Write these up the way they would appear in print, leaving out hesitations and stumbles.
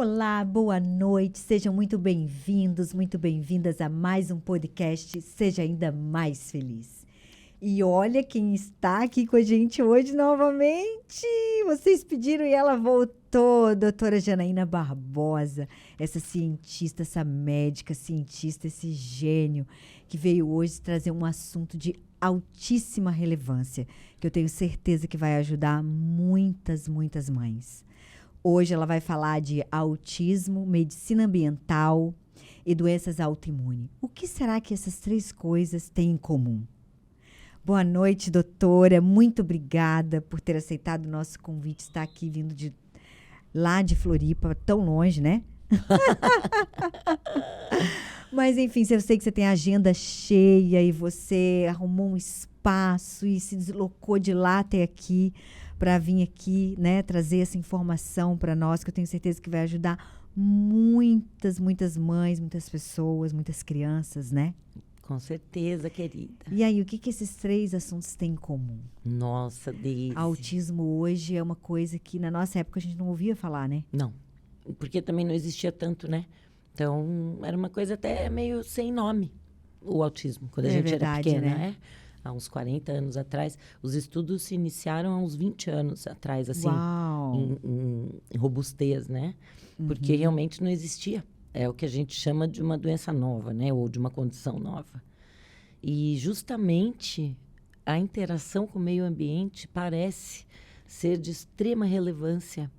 Olá, boa noite, sejam muito bem-vindos, muito bem-vindas a mais um podcast Seja Ainda Mais Feliz. E olha quem está aqui com a gente hoje novamente. Vocês pediram e ela voltou, doutora Janaína Barbosa, essa cientista, essa médica, cientista, esse gênio que veio hoje trazer um assunto de altíssima relevância, que eu tenho certeza que vai ajudar muitas, muitas mães. Hoje ela vai falar de autismo, medicina ambiental e doenças autoimunes. O que será que essas três coisas têm em comum? Boa noite, doutora. Muito obrigada por ter aceitado o nosso convite. Estar aqui vindo de lá de Floripa, tão longe, né? Mas, enfim, eu sei que você tem a agenda cheia e você arrumou um espaço e se deslocou de lá até aqui para vir aqui, né, trazer essa informação para nós, que eu tenho certeza que vai ajudar muitas, muitas mães, muitas pessoas, muitas crianças, né? Com certeza, querida. E aí, o que esses três assuntos têm em comum? Nossa, Deise. Autismo hoje é uma coisa que na nossa época a gente não ouvia falar, né? Não, porque também não existia tanto, né? Então, era uma coisa até meio sem nome, o autismo, quando a gente verdade, era pequena, né? Há uns 40 anos atrás. Os estudos se iniciaram há uns 20 anos atrás, assim, Uau! em robustez, né? Porque realmente não existia. É o que a gente chama de uma doença nova, né? Ou de uma condição nova. E justamente a interação com o meio ambiente parece ser de extrema relevância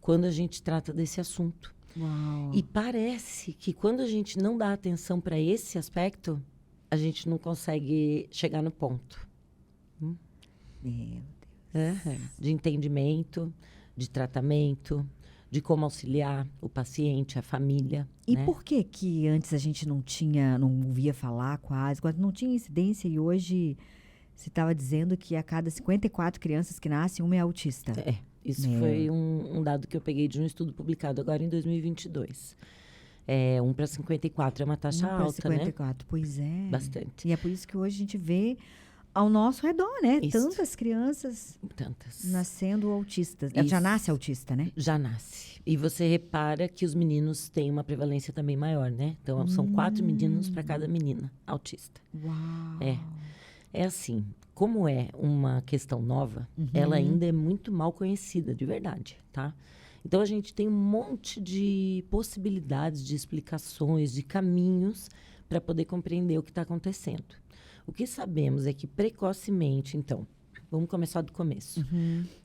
quando a gente trata desse assunto. Uau! E parece que quando a gente não dá atenção para esse aspecto, a gente não consegue chegar no ponto. Meu De entendimento, de tratamento, de como auxiliar o paciente, a família. E né? por que que antes a gente não ouvia falar quase não tinha incidência e hoje você estava dizendo que a cada 54 crianças que nascem, uma é autista? Isso foi um dado que eu peguei de um estudo publicado agora em 2022. 1 para 54 é uma taxa alta, 54, né? Pois é. Bastante. E é por isso que hoje a gente vê ao nosso redor, né? Isso. Tantas crianças nascendo autistas. Isso. Já nasce autista, né? Já nasce. E você repara que os meninos têm uma prevalência também maior, né? Então, são 4 meninos para cada menina autista. Uau! É assim, como é uma questão nova, ela ainda é muito mal conhecida, de verdade, tá? Então, a gente tem um monte de possibilidades, de explicações, de caminhos para poder compreender o que está acontecendo. O que sabemos é que precocemente, então, vamos começar do começo.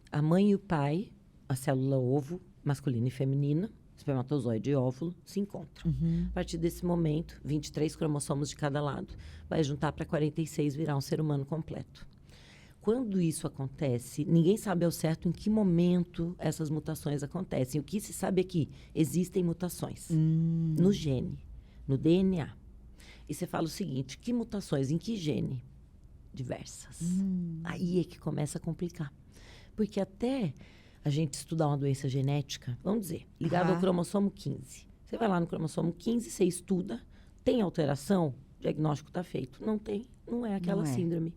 A mãe e o pai, a célula ovo, masculina e feminina, espermatozoide e óvulo, se encontram. A partir desse momento, 23 cromossomos de cada lado, vai juntar para 46 virar um ser humano completo. Quando isso acontece, ninguém sabe ao certo em que momento essas mutações acontecem. O que se sabe é que existem mutações no gene, no DNA. E você fala o seguinte, que mutações? Em que gene? Diversas. Aí é que começa a complicar. Porque até a gente estudar uma doença genética, vamos dizer, ligada ao cromossomo 15. Você vai lá no cromossomo 15, você estuda, tem alteração, o diagnóstico está feito. Não tem, não é aquela síndrome.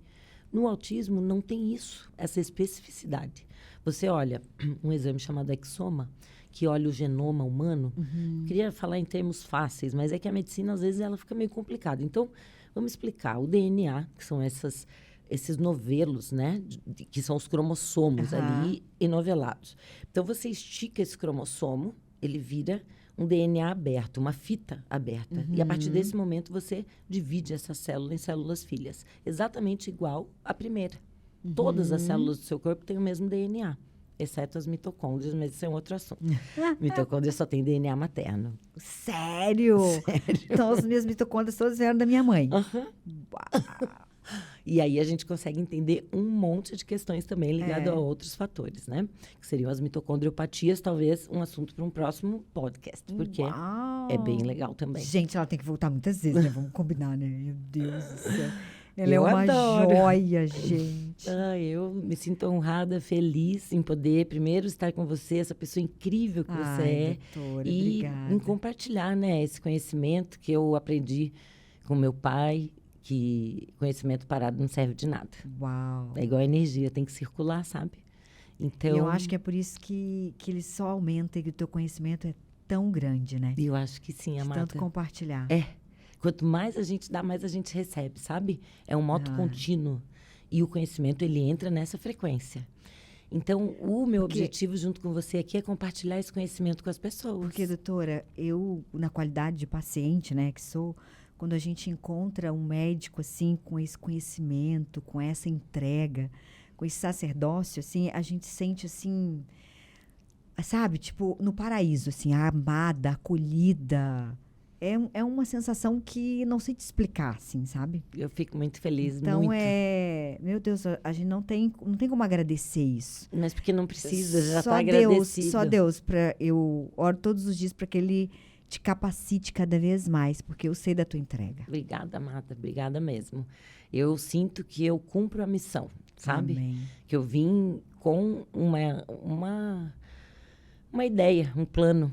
No autismo não tem isso, essa especificidade. Você olha um exame chamado exoma, que olha o genoma humano. Eu queria falar em termos fáceis, mas é que a medicina, às vezes, ela fica meio complicada. Então, vamos explicar. O DNA, que são esses novelos, né? Que são os cromossomos ali enovelados. Então, você estica esse cromossomo, ele vira um DNA aberto, uma fita aberta. E a partir desse momento, você divide essa célula em células filhas. Exatamente igual à primeira. Todas as células do seu corpo têm o mesmo DNA. Exceto as mitocôndrias, mas isso é um outro assunto. Mitocôndria só tem DNA materno. Sério? Então, as minhas mitocôndrias todas vieram da minha mãe. E aí a gente consegue entender um monte de questões também ligadas a outros fatores, né? Que seriam as mitocondriopatias, talvez um assunto para um próximo podcast, porque é bem legal também. Gente, ela tem que voltar muitas vezes, né? Vamos combinar, né? Meu Deus do céu. Ela Eu é uma adoro. joia, gente. Eu me sinto honrada, feliz em poder, primeiro, estar com você, essa pessoa incrível que você é. Doutora, e obrigada. em compartilhar, né, esse conhecimento que eu aprendi com meu pai, que conhecimento parado não serve de nada. Uau. É igual a energia, tem que circular, sabe? Então, E eu acho que é por isso que ele só aumenta e que o teu conhecimento é tão grande, né? Eu acho que sim, De amada. tanto compartilhar. Quanto mais a gente dá, mais a gente recebe, sabe? É um moto contínuo. E o conhecimento, ele entra nessa frequência. Então, o meu objetivo junto com você aqui é compartilhar esse conhecimento com as pessoas. Porque, doutora, eu, na qualidade de paciente, né, que sou, quando a gente encontra um médico, assim, com esse conhecimento, com essa entrega, com esse sacerdócio, assim, a gente sente, assim, sabe, tipo, no paraíso, assim, amada, acolhida. É uma sensação que não sei te explicar, assim, sabe? Eu fico muito feliz, Então, muito. meu Deus, a gente não tem como agradecer isso. Mas porque não precisa, já Só está Deus, agradecido. só Deus, eu oro todos os dias para que Ele te capacite cada vez mais, porque eu sei da tua entrega. Obrigada, amada, obrigada mesmo. Eu sinto que eu cumpro a missão, sabe? Amém. Que eu vim com uma ideia, um plano,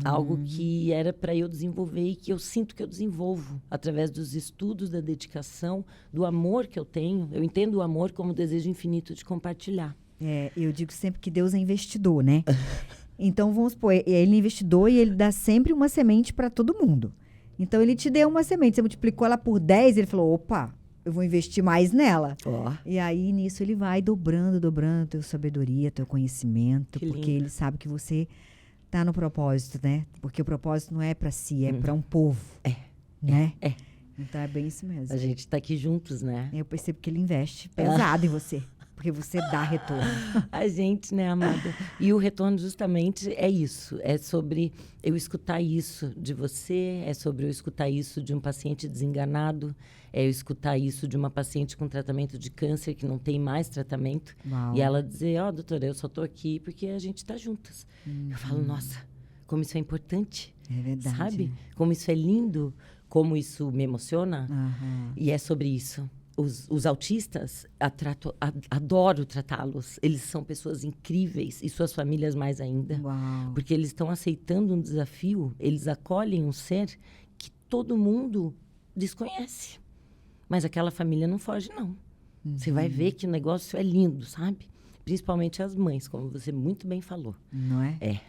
algo que era para eu desenvolver e que eu sinto que eu desenvolvo através dos estudos, da dedicação, do amor que eu tenho. Eu entendo o amor como o desejo infinito de compartilhar. Eu digo sempre que Deus é investidor, né? Então, vamos supor, Ele é investidor e Ele dá sempre uma semente para todo mundo. Então, Ele te deu uma semente, você multiplicou ela por 10, Ele falou, opa, eu vou investir mais nela. E aí, nisso, Ele vai dobrando tua sabedoria, teu conhecimento, Que porque lindo. Ele sabe que você tá no propósito, né? Porque o propósito não é para si, é para um povo. Né? Então, é bem isso mesmo. A gente está aqui juntos, né? Eu percebo que Ele investe pesado em você, porque você dá retorno. A gente, né, amada? E o retorno justamente é isso. É sobre eu escutar isso de você, é sobre eu escutar isso de um paciente desenganado, é eu escutar isso de uma paciente com tratamento de câncer que não tem mais tratamento. Uau. E ela dizer, doutora, eu só tô aqui porque a gente tá juntas. Eu falo, nossa, como isso é importante. É verdade. Sabe? Como isso é lindo, como isso me emociona. E é sobre isso. Os autistas, adoro tratá-los. Eles são pessoas incríveis e suas famílias mais ainda. Uau. Porque eles estão aceitando um desafio, eles acolhem um ser que todo mundo desconhece. Mas aquela família não foge, não. Você vai ver que o negócio é lindo, sabe? Principalmente as mães, como você muito bem falou. Não é? É.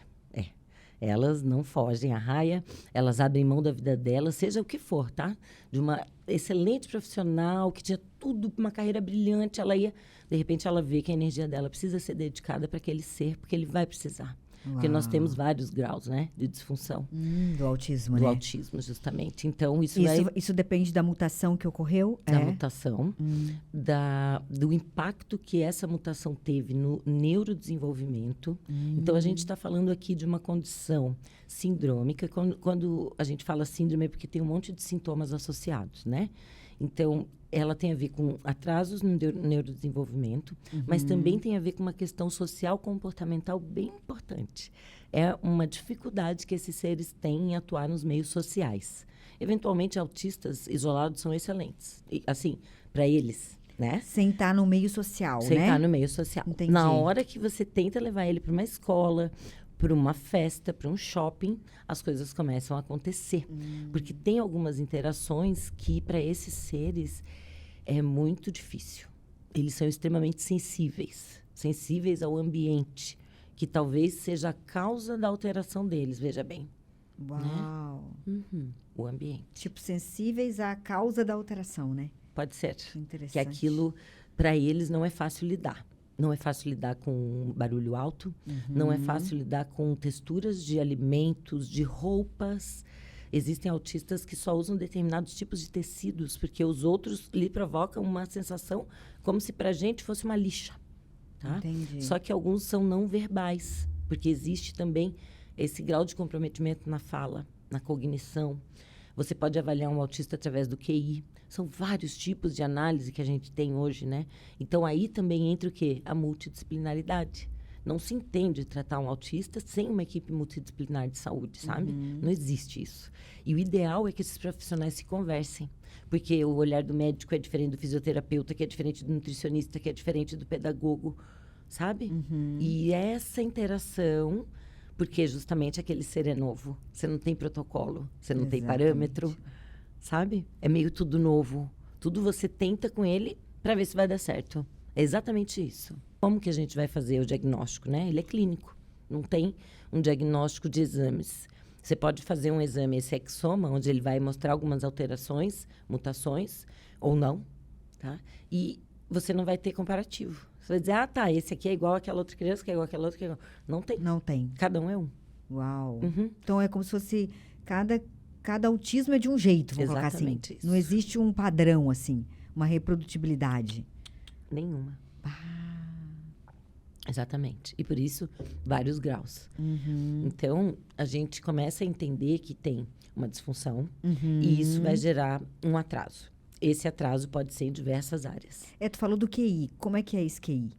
Elas não fogem à raia, elas abrem mão da vida delas, seja o que for, tá? De uma excelente profissional, que tinha tudo, uma carreira brilhante, ela ia... De repente, ela vê que a energia dela precisa ser dedicada para aquele ser, porque ele vai precisar. Porque nós temos vários graus, né? De disfunção. Do autismo, Do né? autismo, justamente. Então, isso depende da mutação que ocorreu? da mutação, do impacto que essa mutação teve no neurodesenvolvimento. Então, a gente está falando aqui de uma condição sindrômica. Quando a gente fala síndrome é porque tem um monte de sintomas associados, né? Então, ela tem a ver com atrasos no neurodesenvolvimento, mas também tem a ver com uma questão social comportamental bem importante. É uma dificuldade que esses seres têm em atuar nos meios sociais. Eventualmente, autistas isolados são excelentes. E, assim, para eles, né? Sem estar no meio social, Sem né? estar no meio social. Entendi. Na hora que você tenta levar ele para uma escola, para uma festa, para um shopping, as coisas começam a acontecer. Porque tem algumas interações que, para esses seres, é muito difícil. Eles são extremamente sensíveis ao ambiente, que talvez seja a causa da alteração deles, veja bem. Uau. O ambiente. Tipo, sensíveis à causa da alteração, né? Pode ser. Interessante. Que aquilo, para eles, não é fácil lidar. Não é fácil lidar com barulho alto, não é fácil lidar com texturas de alimentos, de roupas. Existem autistas que só usam determinados tipos de tecidos, porque os outros lhe provocam uma sensação como se para a gente fosse uma lixa. Tá? Entendi. Só que alguns são não verbais, porque existe também esse grau de comprometimento na fala, na cognição. Você pode avaliar um autista através do QI. São vários tipos de análise que a gente tem hoje, né? Então, aí também entra o quê? A multidisciplinaridade. Não se entende tratar um autista sem uma equipe multidisciplinar de saúde, sabe? Não existe isso. E o ideal é que esses profissionais se conversem. Porque o olhar do médico é diferente do fisioterapeuta, que é diferente do nutricionista, que é diferente do pedagogo, sabe? E essa interação... Porque justamente aquele ser é novo. Você não tem protocolo, você não tem parâmetro, sabe? É meio tudo novo. Tudo você tenta com ele para ver se vai dar certo. É exatamente isso. Como que a gente vai fazer o diagnóstico, né? Ele é clínico. Não tem um diagnóstico de exames. Você pode fazer um exame, esse exoma, onde ele vai mostrar algumas alterações, mutações, ou não, tá? E você não vai ter comparativo. Você vai dizer, ah, tá, esse aqui é igual àquela outra criança, que é igual àquela outra, que é igual. Não tem. Não tem. Cada um é um. Uau. Uhum. Então, é como se fosse... Cada autismo é de um jeito, vamos colocar assim. Exatamente isso. Não existe um padrão, assim, uma reprodutibilidade. Nenhuma. Exatamente. E por isso, vários graus. Então, a gente começa a entender que tem uma disfunção e isso vai gerar um atraso. Esse atraso pode ser em diversas áreas. Tu falou do QI. Como é que é esse QI?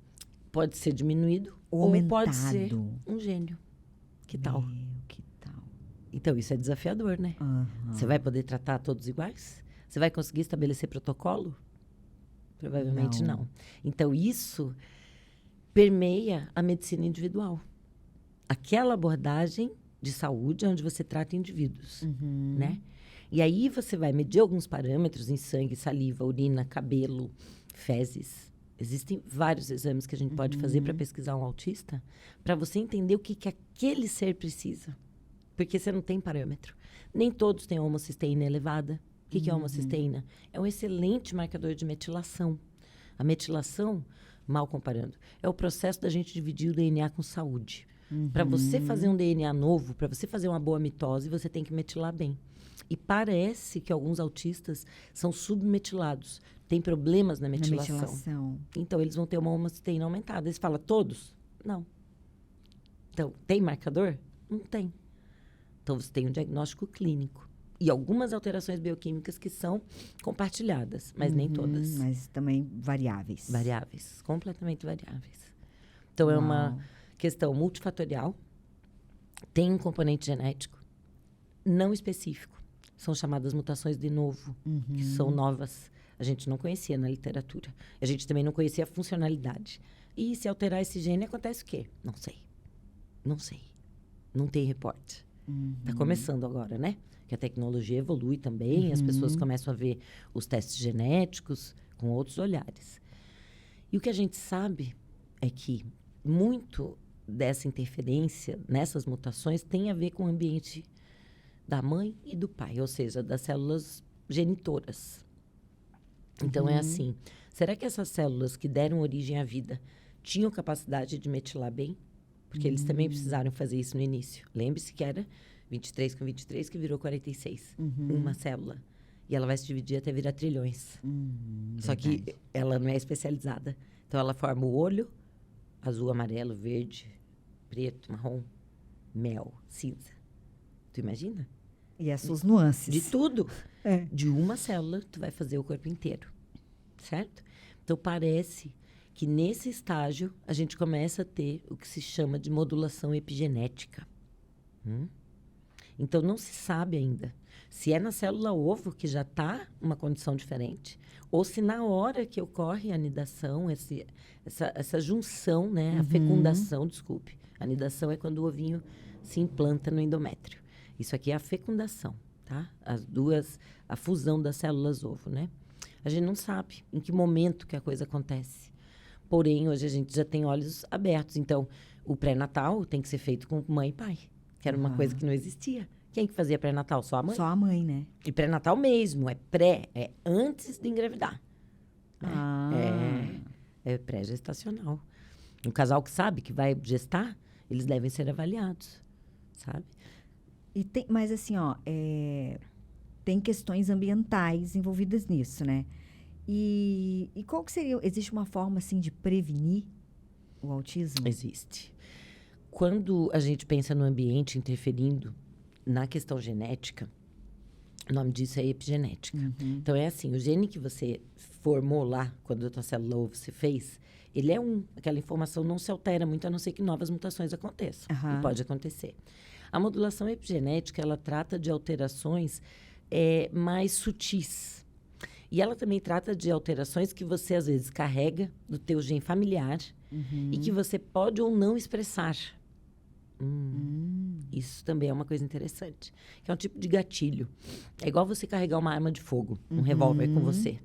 Pode ser diminuído Ou pode ser aumentado. um gênio. Que tal? Que tal? Então, isso é desafiador, né? Você vai poder tratar todos iguais? Você vai conseguir estabelecer protocolo? Provavelmente não. Então, isso permeia a medicina individual. Aquela abordagem de saúde onde você trata indivíduos, né? E aí você vai medir alguns parâmetros em sangue, saliva, urina, cabelo, fezes. Existem vários exames que a gente pode fazer para pesquisar um autista, para você entender o que aquele ser precisa. Porque você não tem parâmetro. Nem todos têm homocisteína elevada. O que é homocisteína? É um excelente marcador de metilação. A metilação, mal comparando, é o processo da gente dividir o DNA com saúde. Para você fazer um DNA novo, para você fazer uma boa mitose, você tem que metilar bem. E parece que alguns autistas são submetilados. Tem problemas na metilação. Então, eles vão ter uma homocisteína aumentada. Eles falam, todos? Não. Então, tem marcador? Não tem. Então, você tem um diagnóstico clínico. E algumas alterações bioquímicas que são compartilhadas, mas nem todas. Mas também variáveis. Variáveis, completamente variáveis. Então, é uma questão multifatorial. Tem um componente genético não específico. São chamadas mutações de novo, que são novas. A gente não conhecia na literatura. A gente também não conhecia a funcionalidade. E se alterar esse gene, acontece o quê? Não sei. Não sei. Não tem reporte. Está começando agora, né? Que a tecnologia evolui também, as pessoas começam a ver os testes genéticos com outros olhares. E o que a gente sabe é que muito dessa interferência nessas mutações tem a ver com o ambiente da mãe e do pai, ou seja, das células genitoras. Então, é assim, será que essas células que deram origem à vida tinham capacidade de metilar bem? Porque eles também precisaram fazer isso no início. Lembre-se que era 23 com 23 que virou 46. Uma célula. E ela vai se dividir até virar trilhões. Só que ela não é especializada. Então, ela forma o olho, azul, amarelo, verde, preto, marrom, mel, cinza. Tu imagina? E as suas nuances. De tudo. De uma célula, tu vai fazer o corpo inteiro. Certo? Então, parece que nesse estágio, a gente começa a ter o que se chama de modulação epigenética. Então, não se sabe ainda se é na célula ovo que já está uma condição diferente, ou se na hora que ocorre a anidação, essa junção, né, a fecundação, desculpe. A anidação é quando o ovinho se implanta no endométrio. Isso aqui é a fecundação, tá? A fusão das células ovo, né? A gente não sabe em que momento que a coisa acontece. Porém, hoje a gente já tem olhos abertos. Então, o pré-natal tem que ser feito com mãe e pai, que era uma coisa que não existia. Quem que fazia pré-natal? Só a mãe? Só a mãe, né? E pré-natal mesmo, é antes de engravidar. Né? É pré-gestacional. Um casal que sabe que vai gestar, eles devem ser avaliados, sabe? Mas assim, tem questões ambientais envolvidas nisso, né? E qual que seria... Existe uma forma, assim, de prevenir o autismo? Existe. Quando a gente pensa no ambiente interferindo na questão genética, o nome disso é epigenética. Então, é assim, o gene que você formou lá, quando a tua célula ovo se fez, ele é aquela informação não se altera muito, a não ser que novas mutações aconteçam. E pode acontecer. A modulação epigenética, ela trata de alterações mais sutis. E ela também trata de alterações que você, às vezes, carrega do teu gene familiar e que você pode ou não expressar. Isso também é uma coisa interessante. Que é um tipo de gatilho. É igual você carregar uma arma de fogo, um revólver com você.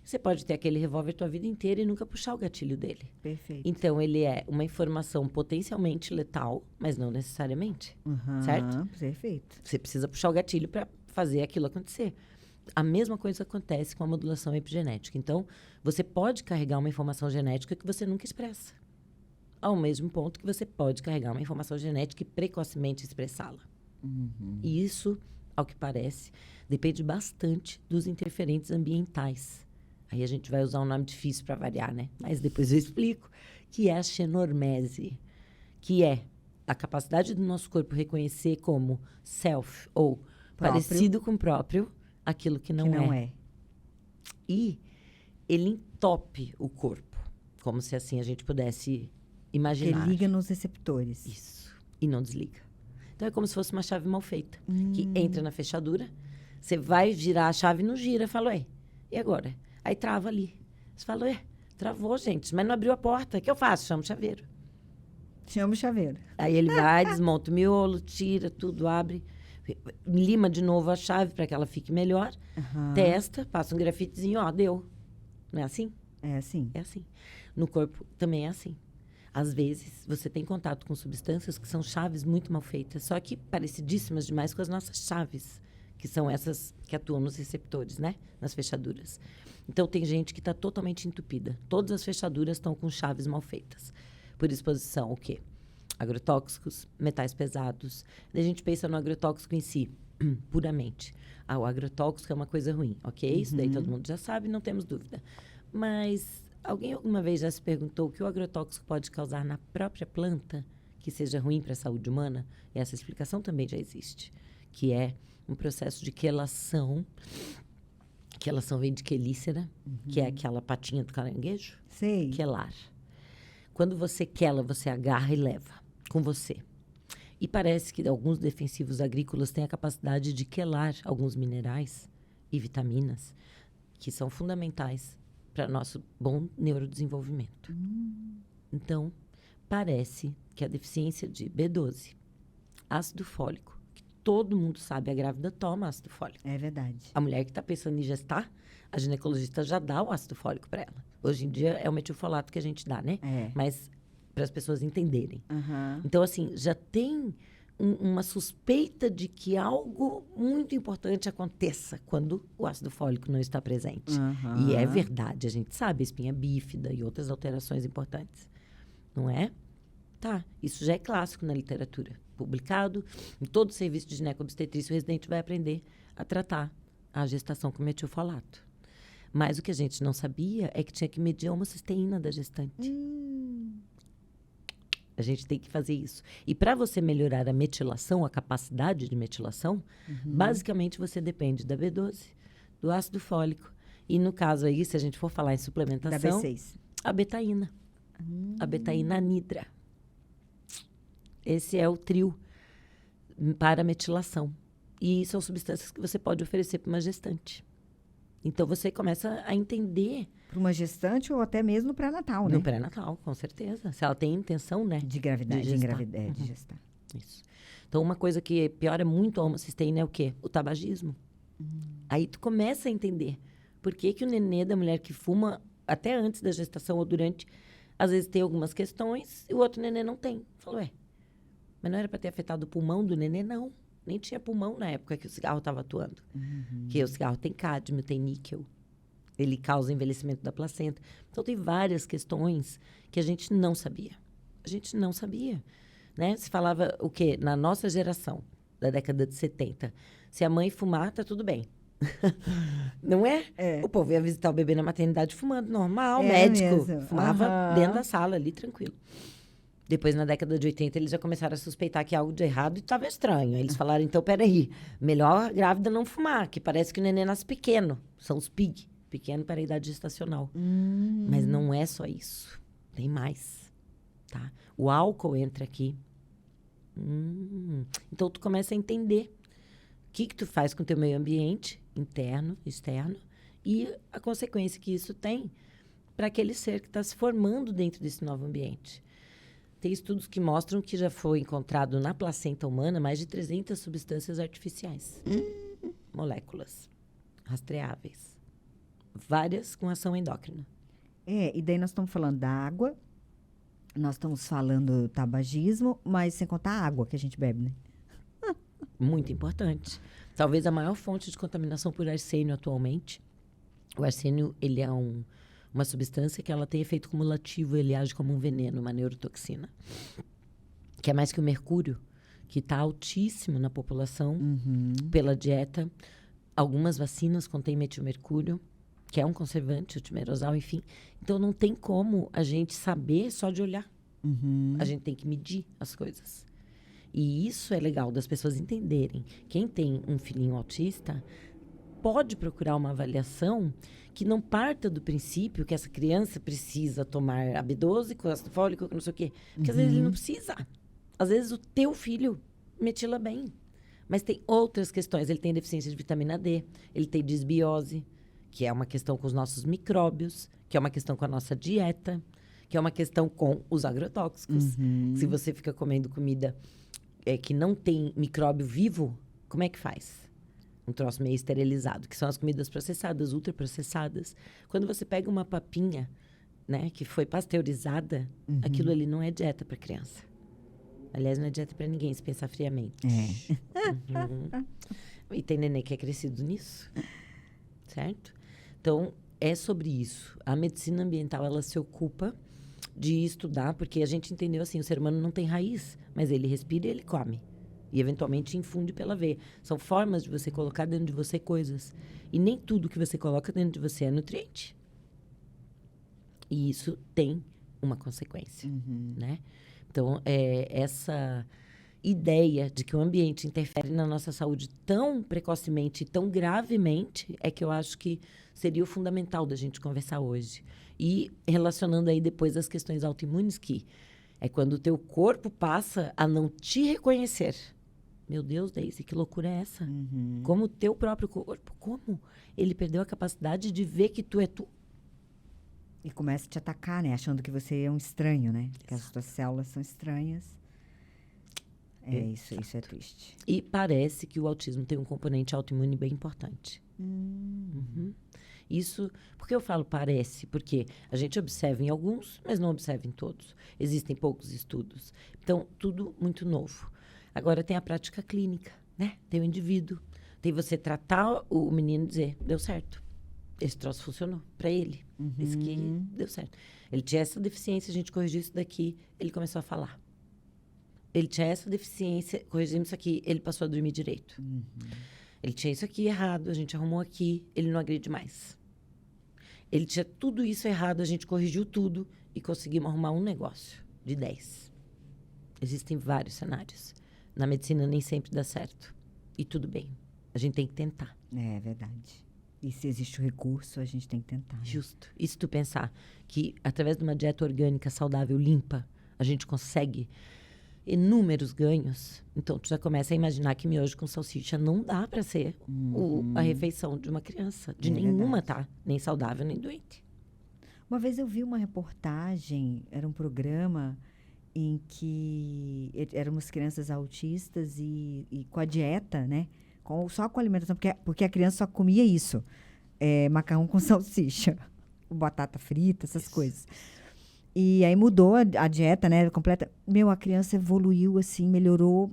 Você pode ter aquele revólver a tua vida inteira e nunca puxar o gatilho dele. Perfeito. Então, ele é uma informação potencialmente letal, mas não necessariamente. Certo? Perfeito. Você precisa puxar o gatilho para fazer aquilo acontecer. A mesma coisa acontece com a modulação epigenética. Então, você pode carregar uma informação genética que você nunca expressa. Ao mesmo ponto que você pode carregar uma informação genética e precocemente expressá-la. E isso, ao que parece, depende bastante dos interferentes ambientais. Aí a gente vai usar um nome difícil para variar, né? Mas depois eu explico, que é a xenormese, que é a capacidade do nosso corpo reconhecer como self, ou parecido com o próprio, aquilo que não é. E ele entope o corpo, como se assim a gente pudesse imaginar. Ele liga nos receptores. Isso. E não desliga. Então é como se fosse uma chave mal feita, que entra na fechadura, você vai girar a chave e não gira. Fala, e agora? Aí trava ali. Você fala, travou, gente, mas não abriu a porta. O que eu faço? Chamo o chaveiro. Chama o chaveiro. Aí ele vai, desmonta o miolo, tira tudo, abre, lima de novo a chave para que ela fique melhor, testa, passa um grafitezinho, deu. Não é assim? É assim. É assim. No corpo também é assim. Às vezes, você tem contato com substâncias que são chaves muito mal feitas, só que parecidíssimas demais com as nossas chaves, que são essas que atuam nos receptores, né? Nas fechaduras. Então, tem gente que está totalmente entupida. Todas as fechaduras estão com chaves mal feitas. Por exposição, o quê? Agrotóxicos, metais pesados. Daí a gente pensa no agrotóxico em si, puramente. O agrotóxico é uma coisa ruim, ok? Isso daí todo mundo já sabe, não temos dúvida. Mas alguém alguma vez já se perguntou o que o agrotóxico pode causar na própria planta que seja ruim para a saúde humana? E essa explicação também já existe, que é um processo de quelação. Quelação vem de quelícera, que é aquela patinha do caranguejo. Sei. Quelar. Quando você quela, você agarra e leva com você. E parece que alguns defensivos agrícolas têm a capacidade de quelar alguns minerais e vitaminas que são fundamentais para nosso bom neurodesenvolvimento. Então, parece que a deficiência de B12, ácido fólico, que todo mundo sabe, a grávida toma ácido fólico. É verdade. A mulher que está pensando em gestar, a ginecologista já dá o ácido fólico para ela. Hoje em dia é o metilfolato que a gente dá, né? Mas para as pessoas entenderem. Então, assim, já tem uma suspeita de que algo muito importante aconteça quando o ácido fólico não está presente. E é verdade, a gente sabe, a espinha bífida e outras alterações importantes. Não é? Tá, isso já é clássico na literatura. Publicado em todo o serviço de ginecobstetrícia, o residente vai aprender a tratar a gestação com metilfolato. Mas o que a gente não sabia é que tinha que medir a homocisteína da gestante. A gente tem que fazer isso. E para você melhorar a metilação, a capacidade de metilação, basicamente você depende da B12, do ácido fólico. E no caso aí, se a gente for falar em suplementação, da B6. a betaína. A betaína anidra. Esse é o trio para metilação. E são substâncias que você pode oferecer para uma gestante. Então, você começa a entender... Para uma gestante ou até mesmo para Natal, né? No pré-natal, com certeza. Se ela tem intenção, né? De gravidez, de gestar. Isso. Então, uma coisa que piora muito a homocisteína é o quê? O tabagismo. Aí, tu começa a entender por que que o nenê da mulher que fuma, até antes da gestação ou durante, às vezes tem algumas questões e o outro nenê não tem. Falou, mas não era para ter afetado o pulmão do nenê? Não. Nem tinha pulmão na época que o cigarro estava atuando. Porque o cigarro tem cádmio, tem níquel. Ele causa envelhecimento da placenta. Então, tem várias questões que a gente não sabia. A gente não sabia. Né? Se falava o quê? Na nossa geração, da década de 70. Se a mãe fumar, tá tudo bem. Não é? O povo ia visitar o bebê na maternidade fumando, normal, médico. Mesmo. Fumava dentro da sala, ali, tranquilo. Depois, na década de 80, eles já começaram a suspeitar que algo de errado estava estranho. Eles falaram, então, peraí, melhor a grávida não fumar, que parece que o neném nasce pequeno. São os PIG, pequeno para a idade gestacional. Mas não é só isso. Tem mais, tá? O álcool entra aqui. Então, tu começa a entender o que tu faz com o teu meio ambiente, interno, externo, e a consequência que isso tem para aquele ser que está se formando dentro desse novo ambiente. Tem estudos que mostram que já foi encontrado na placenta humana mais de 300 substâncias artificiais. Moléculas rastreáveis. várias com ação endócrina. E daí nós estamos falando da água, nós estamos falando tabagismo, mas sem contar a água que a gente bebe, né? Muito importante. Talvez a maior fonte de contaminação por arsênio atualmente. O arsênio, ele é uma substância que ela tem efeito cumulativo, ele age como um veneno, uma neurotoxina. Que é mais que o mercúrio, que está altíssimo na população pela dieta. Algumas vacinas contêm metilmercúrio, que é um conservante, o timerosal, enfim. Então, não tem como a gente saber só de olhar. A gente tem que medir as coisas. E isso é legal das pessoas entenderem. Quem tem um filhinho autista pode procurar uma avaliação que não parta do princípio que essa criança precisa tomar AB12, ácido fólico, não sei o quê. Porque às vezes ele não precisa. Às vezes o teu filho metila bem. Mas tem outras questões. Ele tem deficiência de vitamina D, ele tem disbiose, que é uma questão com os nossos micróbios, que é uma questão com a nossa dieta, que é uma questão com os agrotóxicos. Se você fica comendo comida que não tem micróbio vivo, como é que faz? Um troço meio esterilizado, que são as comidas processadas, ultraprocessadas. Quando você pega uma papinha, né, que foi pasteurizada, aquilo ali não é dieta para criança. Aliás, não é dieta para ninguém, se pensar friamente. E tem neném que é crescido nisso, certo? Então, é sobre isso. A medicina ambiental, ela se ocupa de estudar, porque a gente entendeu assim, o ser humano não tem raiz, mas ele respira e ele come. E, eventualmente, infunde pela veia. São formas de você colocar dentro de você coisas. E nem tudo que você coloca dentro de você é nutriente. E isso tem uma consequência, né? Então, essa ideia de que o ambiente interfere na nossa saúde tão precocemente e tão gravemente é que eu acho que seria o fundamental da gente conversar hoje. E relacionando aí depois as questões autoimunes, que é quando o teu corpo passa a não te reconhecer. Meu Deus, Daisy, que loucura é essa? Como o teu próprio corpo, como ele perdeu a capacidade de ver que tu é tu. E começa a te atacar, né? Achando que você é um estranho, né? Que as tuas células são estranhas. Isso é triste. E parece que o autismo tem um componente autoimune bem importante. Isso, porque eu falo parece, porque a gente observa em alguns, mas não observa em todos. Existem poucos estudos. Então, tudo muito novo. Agora tem a prática clínica, né? Tem o indivíduo. Tem você tratar o menino e dizer, deu certo. Esse troço funcionou para ele. Esse aqui deu certo. Ele tinha essa deficiência, a gente corrigiu isso daqui, ele começou a falar. Ele tinha essa deficiência, corrigimos isso aqui, ele passou a dormir direito. Ele tinha isso aqui errado, a gente arrumou aqui, ele não agride mais. Ele tinha tudo isso errado, a gente corrigiu tudo e conseguimos arrumar um negócio de 10. Existem vários cenários. Na medicina nem sempre dá certo. E tudo bem. A gente tem que tentar. É verdade. E se existe o recurso, a gente tem que tentar. Né? Justo. E se tu pensar que através de uma dieta orgânica, saudável, limpa, a gente consegue inúmeros ganhos, então tu já começa a imaginar que miojo com salsicha não dá para ser a refeição de uma criança. De nenhuma, tá? Nem saudável, nem doente. Uma vez eu vi uma reportagem, era um programa em que eram umas crianças autistas e com a dieta, né? Só com a alimentação, porque a criança só comia isso. Macarrão com salsicha, batata frita, essas coisas. E aí mudou a dieta, né? Completa. A criança evoluiu, assim, melhorou.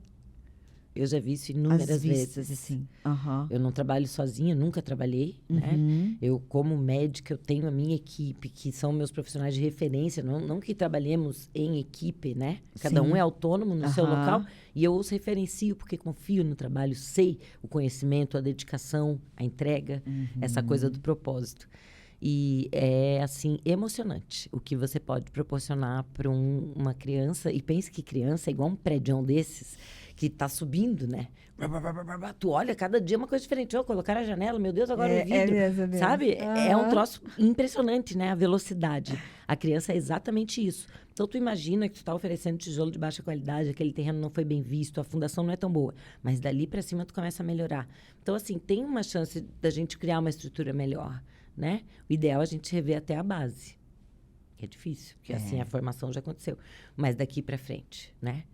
Eu já vi isso inúmeras vezes. Assim. Eu não trabalho sozinha, nunca trabalhei, né? Eu, como médica, eu tenho a minha equipe, que são meus profissionais de referência, não que trabalhemos em equipe, né? Cada um é autônomo no seu local, e eu os referencio, porque confio no trabalho, sei o conhecimento, a dedicação, a entrega, essa coisa do propósito. E é, assim, emocionante o que você pode proporcionar para uma criança. E pense que criança é igual um prédio desses, que está subindo, né? Tu olha, cada dia uma coisa diferente. Colocar a janela, meu Deus, agora o vidro. Mesmo. Sabe? É um troço impressionante, né? A velocidade. A criança é exatamente isso. Então, tu imagina que tu está oferecendo tijolo de baixa qualidade, aquele terreno não foi bem visto, a fundação não é tão boa. Mas dali para cima tu começa a melhorar. Então, assim, tem uma chance da gente criar uma estrutura melhor. Né? O ideal é a gente rever até a base. É difícil, porque assim a formação já aconteceu. Mas daqui para frente, né?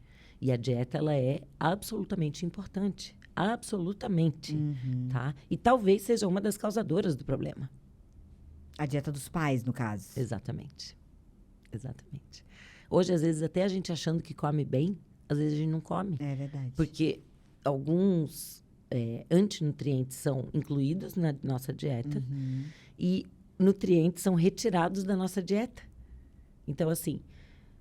E a dieta, ela é absolutamente importante. Absolutamente, tá? E talvez seja uma das causadoras do problema. A dieta dos pais, no caso. Exatamente. Exatamente. Hoje, às vezes, até a gente achando que come bem, às vezes a gente não come. É verdade. Porque alguns antinutrientes são incluídos na nossa dieta e nutrientes são retirados da nossa dieta. Então, assim,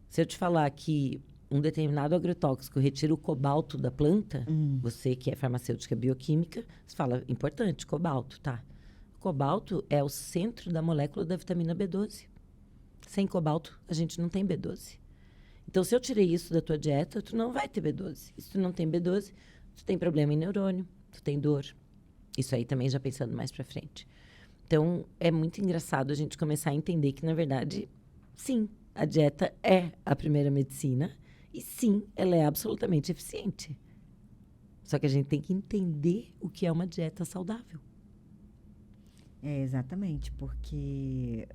se eu te falar que um determinado agrotóxico retira o cobalto da planta, você que é farmacêutica bioquímica, você fala, importante, cobalto, tá? O cobalto é o centro da molécula da vitamina B12. Sem cobalto, a gente não tem B12. Então, se eu tirei isso da tua dieta, tu não vai ter B12. E se tu não tem B12, tu tem problema em neurônio, tu tem dor. Isso aí também já pensando mais pra frente. Então, é muito engraçado a gente começar a entender que, na verdade, sim, a dieta é a primeira medicina e, sim, ela é absolutamente eficiente. Só que a gente tem que entender o que é uma dieta saudável. É, exatamente, porque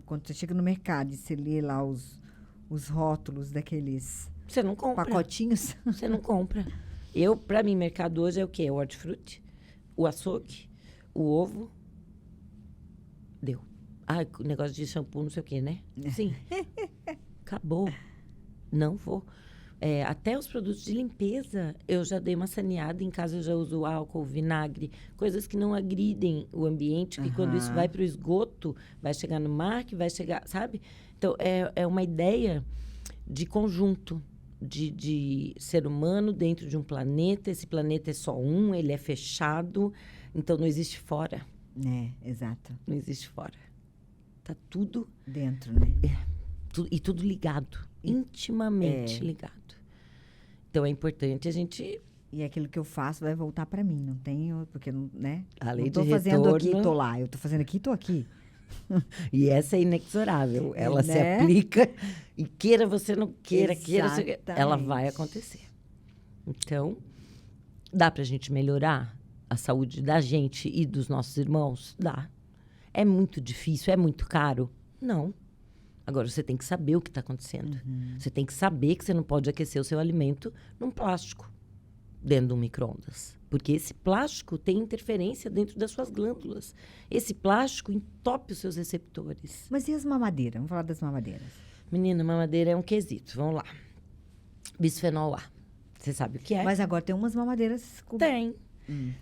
quando você chega no mercado e você lê lá os rótulos daqueles Você não compra. pacotinhos. Você não compra. Pra mim, mercado hoje é o quê? É o hortifruti, o açougue, o ovo. Deu. Ah, o negócio de shampoo, não sei o quê, né? Sim. Acabou. Não vou. Até os produtos de limpeza, eu já dei uma saneada. Em casa, eu já uso álcool, vinagre, coisas que não agridem o ambiente, que quando isso vai para o esgoto, vai chegar no mar, que vai chegar, sabe? Então, é uma ideia de conjunto, de ser humano dentro de um planeta. Esse planeta é só um, ele é fechado, então não existe fora. Exato. Não existe fora. Tá tudo dentro, né? E tudo ligado, intimamente ligado. Então, é importante a gente... E aquilo que eu faço vai voltar para mim, não tenho... Porque, né? A lei não tô de fazendo retorno... aqui e tô lá. Eu tô fazendo aqui e tô aqui. E essa é inexorável. Ela se aplica e queira você não queira, ela vai acontecer. Então, dá pra gente melhorar a saúde da gente e dos nossos irmãos? Dá. É muito difícil, é muito caro? Não. Agora, você tem que saber o que está acontecendo. Você tem que saber que você não pode aquecer o seu alimento num plástico, dentro de um micro-ondas. Porque esse plástico tem interferência dentro das suas glândulas. Esse plástico entope os seus receptores. Mas e as mamadeiras? Vamos falar das mamadeiras. Menina, mamadeira é um quesito. Vamos lá. Bisfenol A. Você sabe o que é? Mas agora tem umas mamadeiras... Tem.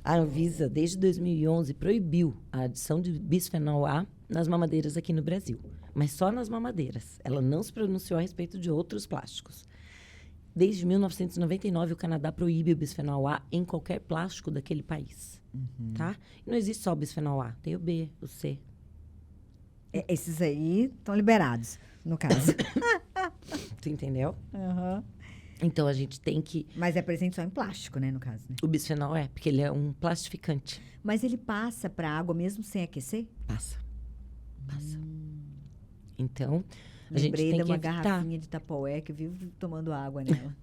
A Anvisa, desde 2011, proibiu a adição de bisfenol A nas mamadeiras aqui no Brasil. Mas só nas mamadeiras. Ela não se pronunciou a respeito de outros plásticos. Desde 1999, o Canadá proíbe o bisfenol A em qualquer plástico daquele país. Tá? E não existe só o bisfenol A. Tem o B, o C. Esses aí estão liberados, no caso. Tu entendeu? Uhum. Então, a gente tem que... Mas é presente só em plástico, né, no caso, né? O bisfenol porque ele é um plastificante. Mas ele passa para a água mesmo sem aquecer? Passa. Então, a Lembrei gente tem de que uma evitar. garrafinha de Tupperware que eu vivo tomando água nela.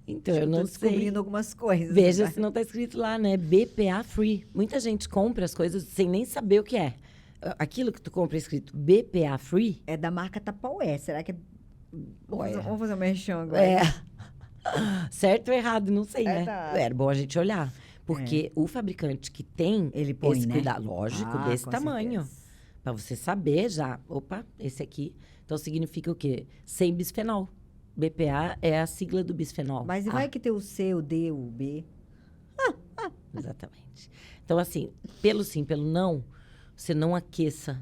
Então, eu não Tô descobrindo sei. algumas coisas. Veja se não está escrito lá, né? BPA Free. Muita gente compra as coisas sem nem saber o que é. Aquilo que tu compra escrito BPA Free... É da marca Tupperware. Será que é... Olha. Vamos fazer um merchan agora. Certo ou errado, não sei, né? Tá. Era bom a gente olhar. Porque o fabricante que tem Ele põe, esse né? cuidado, lógico, desse com tamanho. certeza. Para você saber já, opa, esse aqui. Então, significa o quê? Sem bisfenol. BPA é a sigla do bisfenol. Mas e vai que tem o C, o D, o B? Exatamente. Então, assim, pelo sim, pelo não, você não aqueça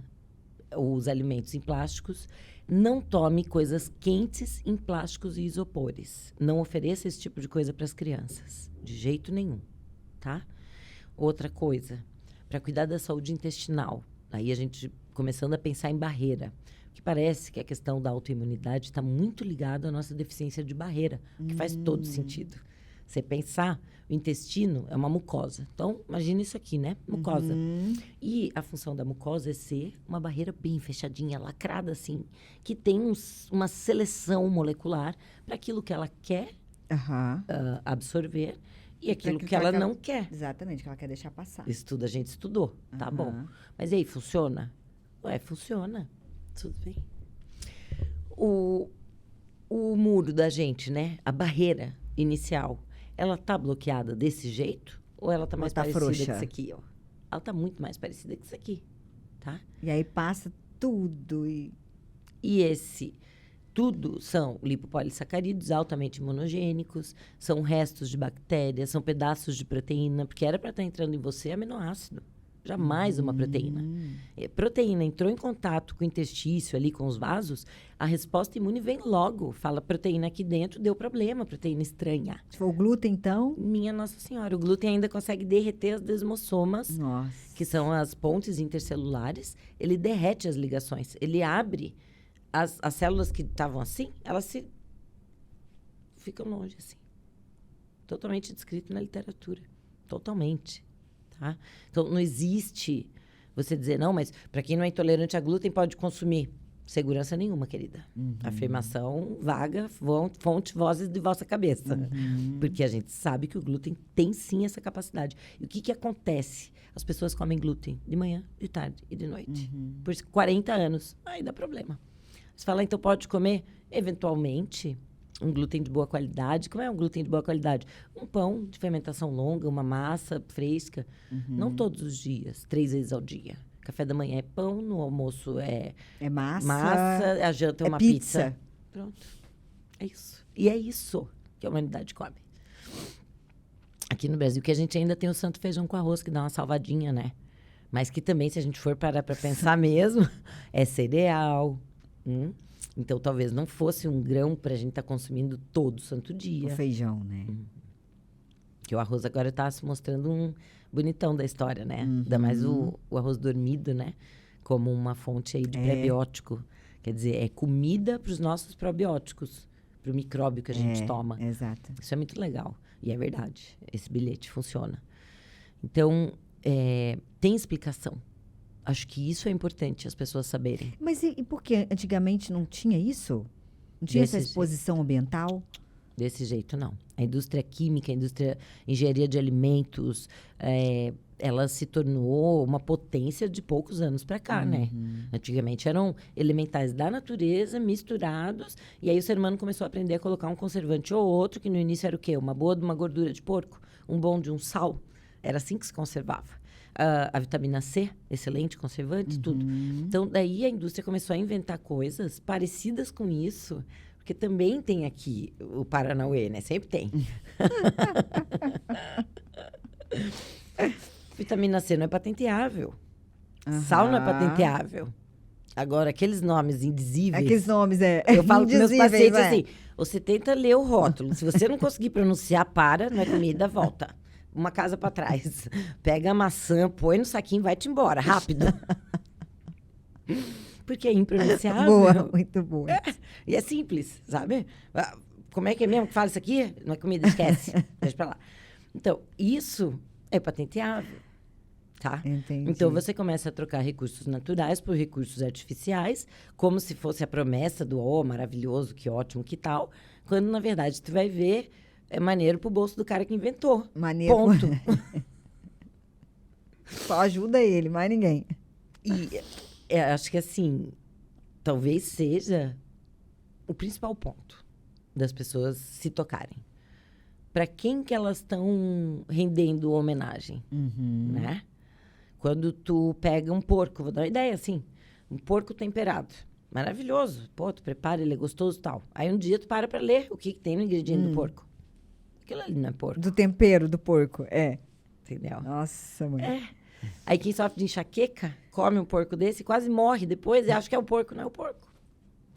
os alimentos em plásticos. Não tome coisas quentes em plásticos e isopores. Não ofereça esse tipo de coisa para as crianças. De jeito nenhum, tá? Outra coisa, para cuidar da saúde intestinal. Aí a gente começando a pensar em barreira. Que parece que a questão da autoimunidade está muito ligada à nossa deficiência de barreira. Que faz todo sentido. Você pensar, o intestino é uma mucosa. Então, imagina isso aqui, né? Mucosa. E a função da mucosa é ser uma barreira bem fechadinha, lacrada assim, que tem uma seleção molecular para aquilo que ela quer absorver e aquilo que ela não quer. Exatamente, que ela quer deixar passar. Isso tudo a gente estudou, tá bom. Mas e aí, funciona? Ué, funciona. Tudo bem. O muro da gente, né? A barreira inicial, ela tá bloqueada desse jeito? Ou ela tá mais parecida frouxa? com isso aqui, ó? Ela tá muito mais parecida com isso aqui. tá? E aí passa tudo E esse tudo são lipopolissacarídeos altamente monogênicos, são restos de bactérias, são pedaços de proteína, porque era para estar entrando em você aminoácido, jamais uma proteína. Proteína entrou em contato com o intestício ali, com os vasos, a resposta imune vem logo. Fala, proteína aqui dentro deu problema, proteína estranha. Se for o glúten, então... Minha Nossa Senhora, o glúten ainda consegue derreter as desmossomas, Nossa. que são as pontes intercelulares. Ele derrete as ligações, ele abre as células que estavam assim, elas ficam longe assim. Totalmente descrito na literatura. Totalmente. Tá? Então, não existe você dizer, não, mas para quem não é intolerante a glúten pode consumir. Segurança nenhuma, querida. Afirmação vaga, fonte, vozes de vossa cabeça. Porque a gente sabe que o glúten tem sim essa capacidade. E o que acontece? As pessoas comem glúten de manhã, de tarde e de noite. Por 40 anos. Aí dá problema. Você fala, então pode comer? Eventualmente, um glúten de boa qualidade. Como é um glúten de boa qualidade? Um pão de fermentação longa, uma massa fresca. Não todos os dias, 3 vezes ao dia. Café da manhã é pão, no almoço é massa, a janta é uma pizza. Pronto. É isso. E é isso que a humanidade come. Aqui no Brasil, que a gente ainda tem o santo feijão com arroz, que dá uma salvadinha, né? Mas que também, se a gente for parar para pensar mesmo, é cereal. Então, talvez não fosse um grão para a gente estar consumindo todo santo dia. O feijão, né? Que o arroz agora está se mostrando um bonitão da história, né? Ainda mais o arroz dormido, né? Como uma fonte aí de prebiótico. Quer dizer, é comida para os nossos probióticos, para o micróbio que a gente toma. Exato. Isso é muito legal. E é verdade. Esse bilhete funciona. Então, tem explicação. Acho que isso é importante as pessoas saberem. Mas e por que antigamente não tinha isso? Não tinha essa exposição ambiental? Desse jeito, não. A indústria química, a indústria engenharia de alimentos, ela se tornou uma potência de poucos anos para cá, né? Antigamente eram elementais da natureza misturados, e aí o ser humano começou a aprender a colocar um conservante ou outro, que no início era o quê? Uma boa de uma gordura de porco, um bom de um sal. Era assim que se conservava. A vitamina C, excelente conservante, tudo. Então, daí a indústria começou a inventar coisas parecidas com isso, porque também tem aqui o Paranauê, né? Sempre tem. Vitamina C não é patenteável. Sal não é patenteável. Agora, aqueles nomes indizíveis... Aqueles nomes, eu falo para meus pacientes assim, né? você tenta ler o rótulo. Se você não conseguir pronunciar, não é comida, volta. Uma casa para trás. Pega a maçã, põe no saquinho e vai-te embora, rápido. Porque é impronunciável. Boa, muito boa. E é simples, sabe? Como é que é mesmo que fala isso aqui? Não é comida, esquece. Deixa pra lá. Então, isso é patenteável, tá? Entendi. Então, você começa a trocar recursos naturais por recursos artificiais, como se fosse a promessa do, maravilhoso, que ótimo, que tal. Quando, na verdade, tu vai ver... É maneiro pro bolso do cara que inventou. Maneiro. Ponto. Só ajuda ele, mais ninguém. E acho que, assim, talvez seja o principal ponto das pessoas se tocarem. Para quem que elas estão rendendo homenagem, né? Quando tu pega um porco, vou dar uma ideia, assim, um porco temperado. Maravilhoso. Pô, tu prepara, ele é gostoso e tal. Aí um dia tu para ler o que tem no ingrediente do porco. Aquilo ali não é porco. Do tempero do porco, Entendeu? Nossa, mãe. Aí quem sofre de enxaqueca, come um porco desse e quase morre depois e acha que é o porco. Não é o porco.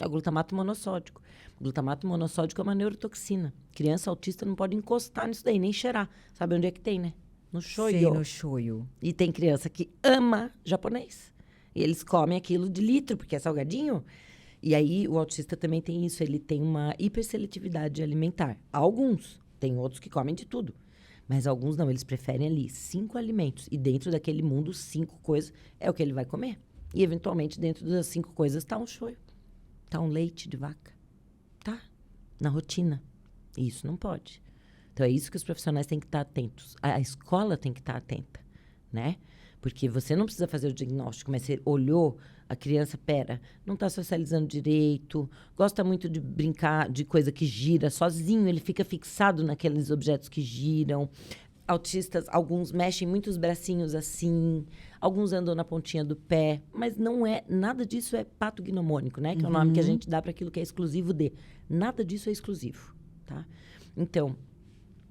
É o glutamato monossódico. O glutamato monossódico é uma neurotoxina. Criança autista não pode encostar nisso daí, nem cheirar. Sabe onde é que tem, né? No shoyu. Sei, no shoyu. E tem criança que ama japonês. E eles comem aquilo de litro, porque é salgadinho. E aí o autista também tem isso. Ele tem uma hiperseletividade alimentar. Alguns. Tem outros que comem de tudo. Mas alguns não, eles preferem ali 5 alimentos. E dentro daquele mundo, 5 coisas é o que ele vai comer. E, eventualmente, dentro das 5 coisas está um shoyu. Está um leite de vaca. Tá? Na rotina. E isso não pode. Então, é isso que os profissionais têm que estar atentos. A escola tem que estar atenta, né? Porque você não precisa fazer o diagnóstico, mas você olhou, a criança, não está socializando direito, gosta muito de brincar de coisa que gira sozinho, ele fica fixado naqueles objetos que giram, autistas, alguns mexem muitos bracinhos assim, alguns andam na pontinha do pé, mas não é, nada disso é patognomônico, né? Que é o nome que a gente dá para aquilo que é exclusivo de. Nada disso é exclusivo, tá? Então,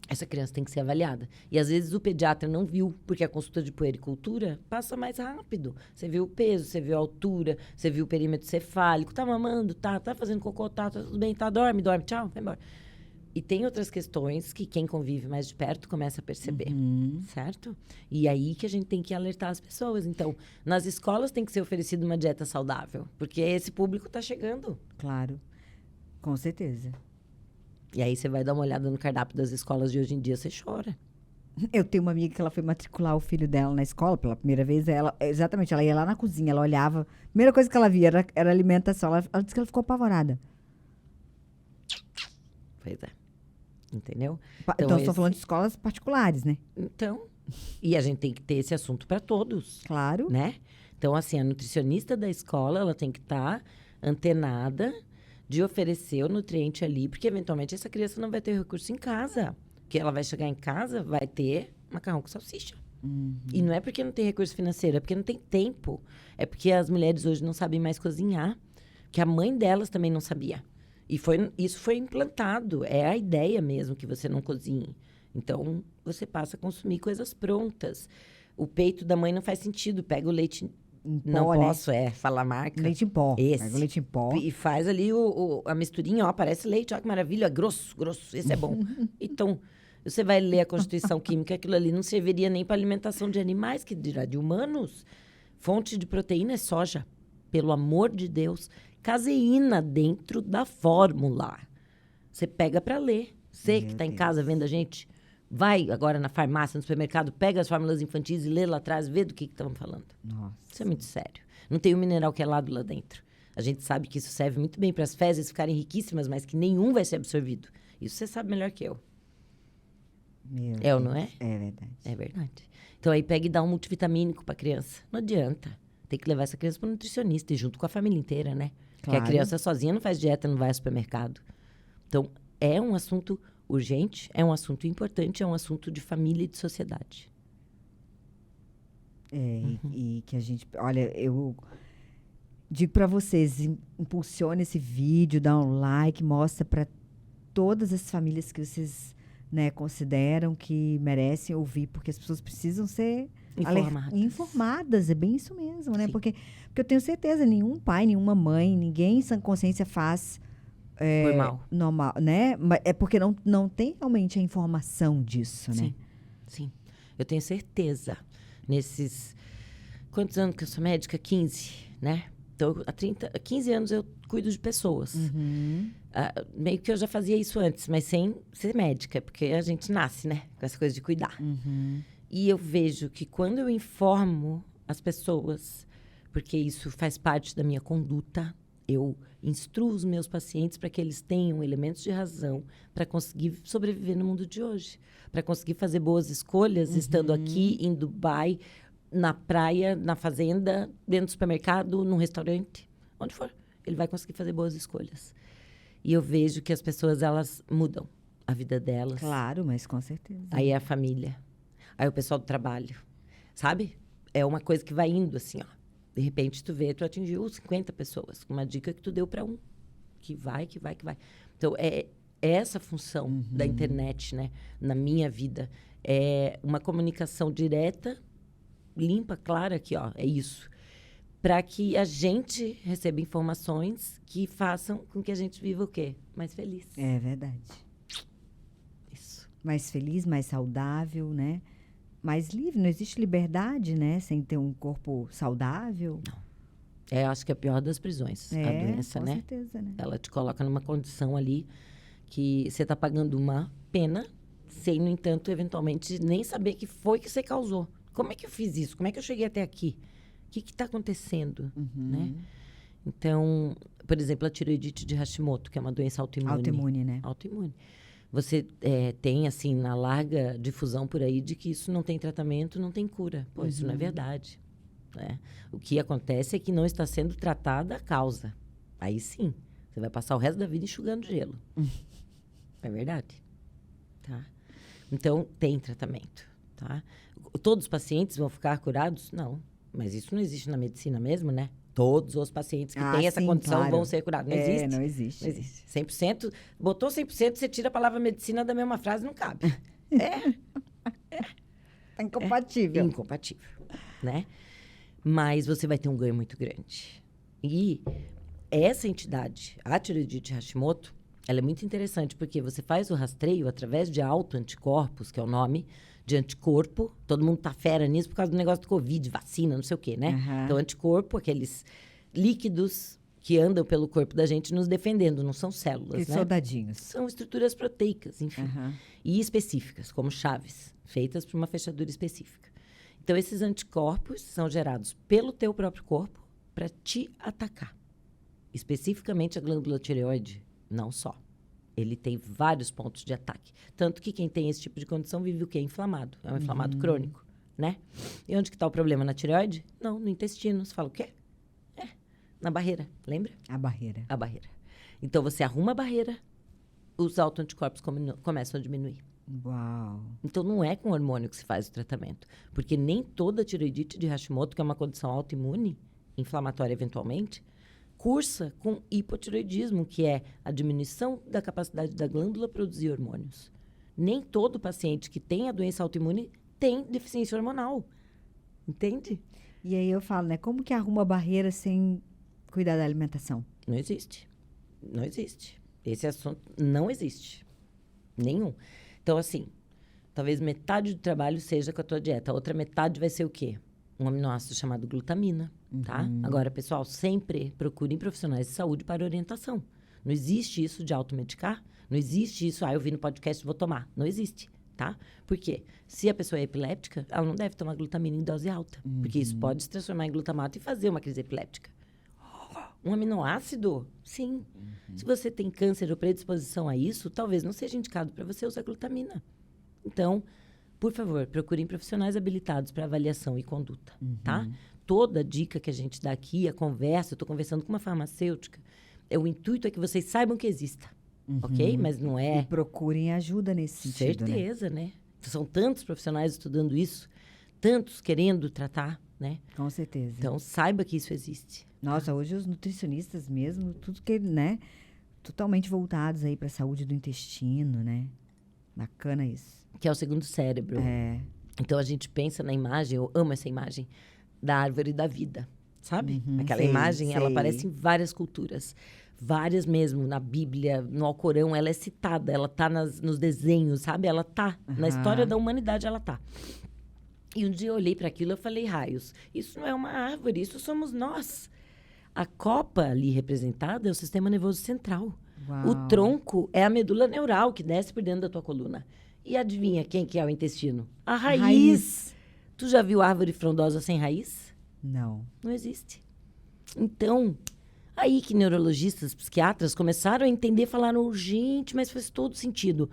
essa criança tem que ser avaliada. E às vezes o pediatra não viu, porque a consulta de puericultura passa mais rápido. Você viu o peso, você viu a altura, você viu o perímetro cefálico, tá mamando, tá fazendo cocô, tá tudo bem, tá, dorme, tchau, vai embora. E tem outras questões que quem convive mais de perto começa a perceber, certo? E aí que a gente tem que alertar as pessoas. Então, nas escolas tem que ser oferecida uma dieta saudável, porque esse público está chegando. Claro, com certeza. E aí você vai dar uma olhada no cardápio das escolas de hoje em dia, você chora. Eu tenho uma amiga que ela foi matricular o filho dela na escola pela primeira vez. Ela ia lá na cozinha, ela olhava. A primeira coisa que ela via era alimentação. Ela disse que ela ficou apavorada. Pois é. Entendeu? Então, estou falando de escolas particulares, né? Então, e a gente tem que ter esse assunto para todos. Claro. Né? Então, assim, a nutricionista da escola, ela tem que estar antenada de oferecer o nutriente ali, porque eventualmente essa criança não vai ter recurso em casa. Porque ela vai chegar em casa, vai ter macarrão com salsicha. E não é porque não tem recurso financeiro, é porque não tem tempo. É porque as mulheres hoje não sabem mais cozinhar. Que a mãe delas também não sabia. E isso foi implantado. É a ideia mesmo que você não cozinhe. Então, você passa a consumir coisas prontas. O peito da mãe não faz sentido. Pega o leite... Em pó, não né? posso, falar a marca. Leite em pó. Esse. Pega o leite em pó. E faz ali a misturinha, ó, parece leite, ó, que maravilha, grosso, esse é bom. Então, você vai ler a Constituição Química, aquilo ali não serviria nem para alimentação de animais, que dirá de humanos. Fonte de proteína é soja, pelo amor de Deus. Caseína dentro da fórmula. Você pega para ler. Você que está em casa vendo a gente, vai agora na farmácia, no supermercado, pega as fórmulas infantis e lê lá atrás, vê do que estamos falando. Nossa. Isso é muito sério. Não tem um mineral quelado lá dentro. A gente sabe que isso serve muito bem para as fezes ficarem riquíssimas, mas que nenhum vai ser absorvido. Isso você sabe melhor que eu. Ou não é? É verdade. É verdade. Então aí pega e dá um multivitamínico para a criança. Não adianta. Tem que levar essa criança para o nutricionista e junto com a família inteira, né? Porque a criança sozinha não faz dieta, não vai ao supermercado. Então, é um assunto urgente, é um assunto importante, é um assunto de família e de sociedade. E que a gente... Olha, eu digo para vocês, impulsione esse vídeo, dá um like, mostra para todas as famílias que vocês, né, consideram que merecem ouvir, porque as pessoas precisam ser informadas. É bem isso mesmo, né? Porque eu tenho certeza, nenhum pai, nenhuma mãe, ninguém em sã consciência faz... Por mal. Normal, né? É porque não tem realmente a informação disso, né? Sim. Eu tenho certeza. Nesses... Quantos anos que eu sou médica? 15, né? Então, há 15 anos eu cuido de pessoas. Meio que eu já fazia isso antes, mas sem ser médica, porque a gente nasce, né? Com essa coisa de cuidar. E eu vejo que quando eu informo as pessoas, porque isso faz parte da minha conduta, eu instruo os meus pacientes para que eles tenham elementos de razão para conseguir sobreviver no mundo de hoje. Para conseguir fazer boas escolhas, estando aqui, em Dubai, na praia, na fazenda, dentro do supermercado, num restaurante, onde for. Ele vai conseguir fazer boas escolhas. E eu vejo que as pessoas, elas mudam a vida delas. Claro, mas com certeza. Aí é a família. Aí o pessoal do trabalho. Sabe? É uma coisa que vai indo assim, ó. De repente, tu atingiu 50 pessoas, com uma dica que tu deu para um. Que vai. Então, é essa função da internet, né? Na minha vida. É uma comunicação direta, limpa, clara, aqui, ó. É isso. Para que a gente receba informações que façam com que a gente viva o quê? Mais feliz. É verdade. Isso. Mais feliz, mais saudável, né? Mais livre. Não existe liberdade, né? Sem ter um corpo saudável. Não. Acho que é a pior das prisões, a doença, com né? certeza, né? Ela te coloca numa condição ali que você está pagando uma pena, sem, no entanto, eventualmente, nem saber que foi que você causou. Como é que eu fiz isso? Como é que eu cheguei até aqui? O que está acontecendo, né? Então, por exemplo, a tireoidite de Hashimoto, que é uma doença autoimune. Autoimune, né? Autoimune. Você tem, assim, na larga difusão por aí de que isso não tem tratamento, não tem cura. Pô, isso não é verdade. Né? O que acontece é que não está sendo tratada a causa. Aí sim, você vai passar o resto da vida enxugando gelo. É verdade. Tá? Então, tem tratamento, tá? Todos os pacientes vão ficar curados? Não. Mas isso não existe na medicina mesmo, né? Todos os pacientes que têm essa condição claro. vão ser curados. Não existe. Não existe. Não existe. 100%. Botou 100%, você tira a palavra medicina da mesma frase, não cabe. É incompatível. Incompatível, né? Mas você vai ter um ganho muito grande. E essa entidade, a tireoidite Hashimoto, ela é muito interessante porque você faz o rastreio através de autoanticorpos, que é o nome de anticorpo. Todo mundo tá fera nisso por causa do negócio do Covid, vacina, não sei o quê, né? Uhum. Então, anticorpo, aqueles líquidos que andam pelo corpo da gente nos defendendo, não são células, E né? soldadinhos. São estruturas proteicas, enfim. Uhum. E específicas, como chaves, feitas por uma fechadura específica. Então, esses anticorpos são gerados pelo teu próprio corpo para te atacar. Especificamente a glândula tireoide, não só. Ele tem vários pontos de ataque. Tanto que quem tem esse tipo de condição vive o quê? Inflamado. É um inflamado crônico, né? E onde que está o problema? Na tireoide? Não, no intestino. Você fala o quê? Na barreira, lembra? A barreira. A barreira. Então, você arruma a barreira, os autoanticorpos começam a diminuir. Uau. Então, não é com hormônio que se faz o tratamento. Porque nem toda tireoidite de Hashimoto, que é uma condição autoimune, inflamatória eventualmente, cursa com hipotireoidismo, que é a diminuição da capacidade da glândula produzir hormônios. Nem todo paciente que tem a doença autoimune tem deficiência hormonal. Entende? E aí eu falo, né? Como que arruma a barreira sem cuidar da alimentação? Não existe. Não existe. Esse assunto não existe. Nenhum. Então, assim, talvez metade do trabalho seja com a tua dieta. A outra metade vai ser o quê? Um aminoácido chamado glutamina, tá? Agora, pessoal, sempre procurem profissionais de saúde para orientação. Não existe isso de automedicar. Não existe isso, eu vi no podcast, vou tomar. Não existe, tá? Por quê? Se a pessoa é epiléptica, ela não deve tomar glutamina em dose alta. Porque isso pode se transformar em glutamato e fazer uma crise epiléptica. Um aminoácido? Sim. Se você tem câncer ou predisposição a isso, talvez não seja indicado para você usar glutamina. Então, por favor, procurem profissionais habilitados para avaliação e conduta, tá? Toda dica que a gente dá aqui, a conversa, eu estou conversando com uma farmacêutica, o intuito é que vocês saibam que exista, ok? Mas não E é... procurem ajuda nesse sentido, Certeza, né? São tantos profissionais estudando isso, tantos querendo tratar, né? Com certeza. Então, saiba que isso existe. Nossa, hoje os nutricionistas mesmo, tudo que, né? Totalmente voltados aí para a saúde do intestino, né? Bacana isso. Que é o segundo cérebro. É. Então, a gente pensa na imagem, eu amo essa imagem, da árvore da vida, sabe? Aquela sei, imagem, ela sei. aparece em várias culturas. Várias mesmo, na Bíblia, no Alcorão, ela é citada, ela tá nos desenhos, sabe? Ela tá. Na história da humanidade, ela tá. E um dia eu olhei para aquilo e falei, raios, isso não é uma árvore, isso somos nós. A copa ali representada é o sistema nervoso central. Uau. O tronco é a medula neural que desce por dentro da tua coluna. E adivinha quem que é o intestino? A raiz. Tu já viu árvore frondosa sem raiz? Não. Não existe. Então, aí que neurologistas, psiquiatras começaram a entender, falaram, gente, mas faz todo sentido.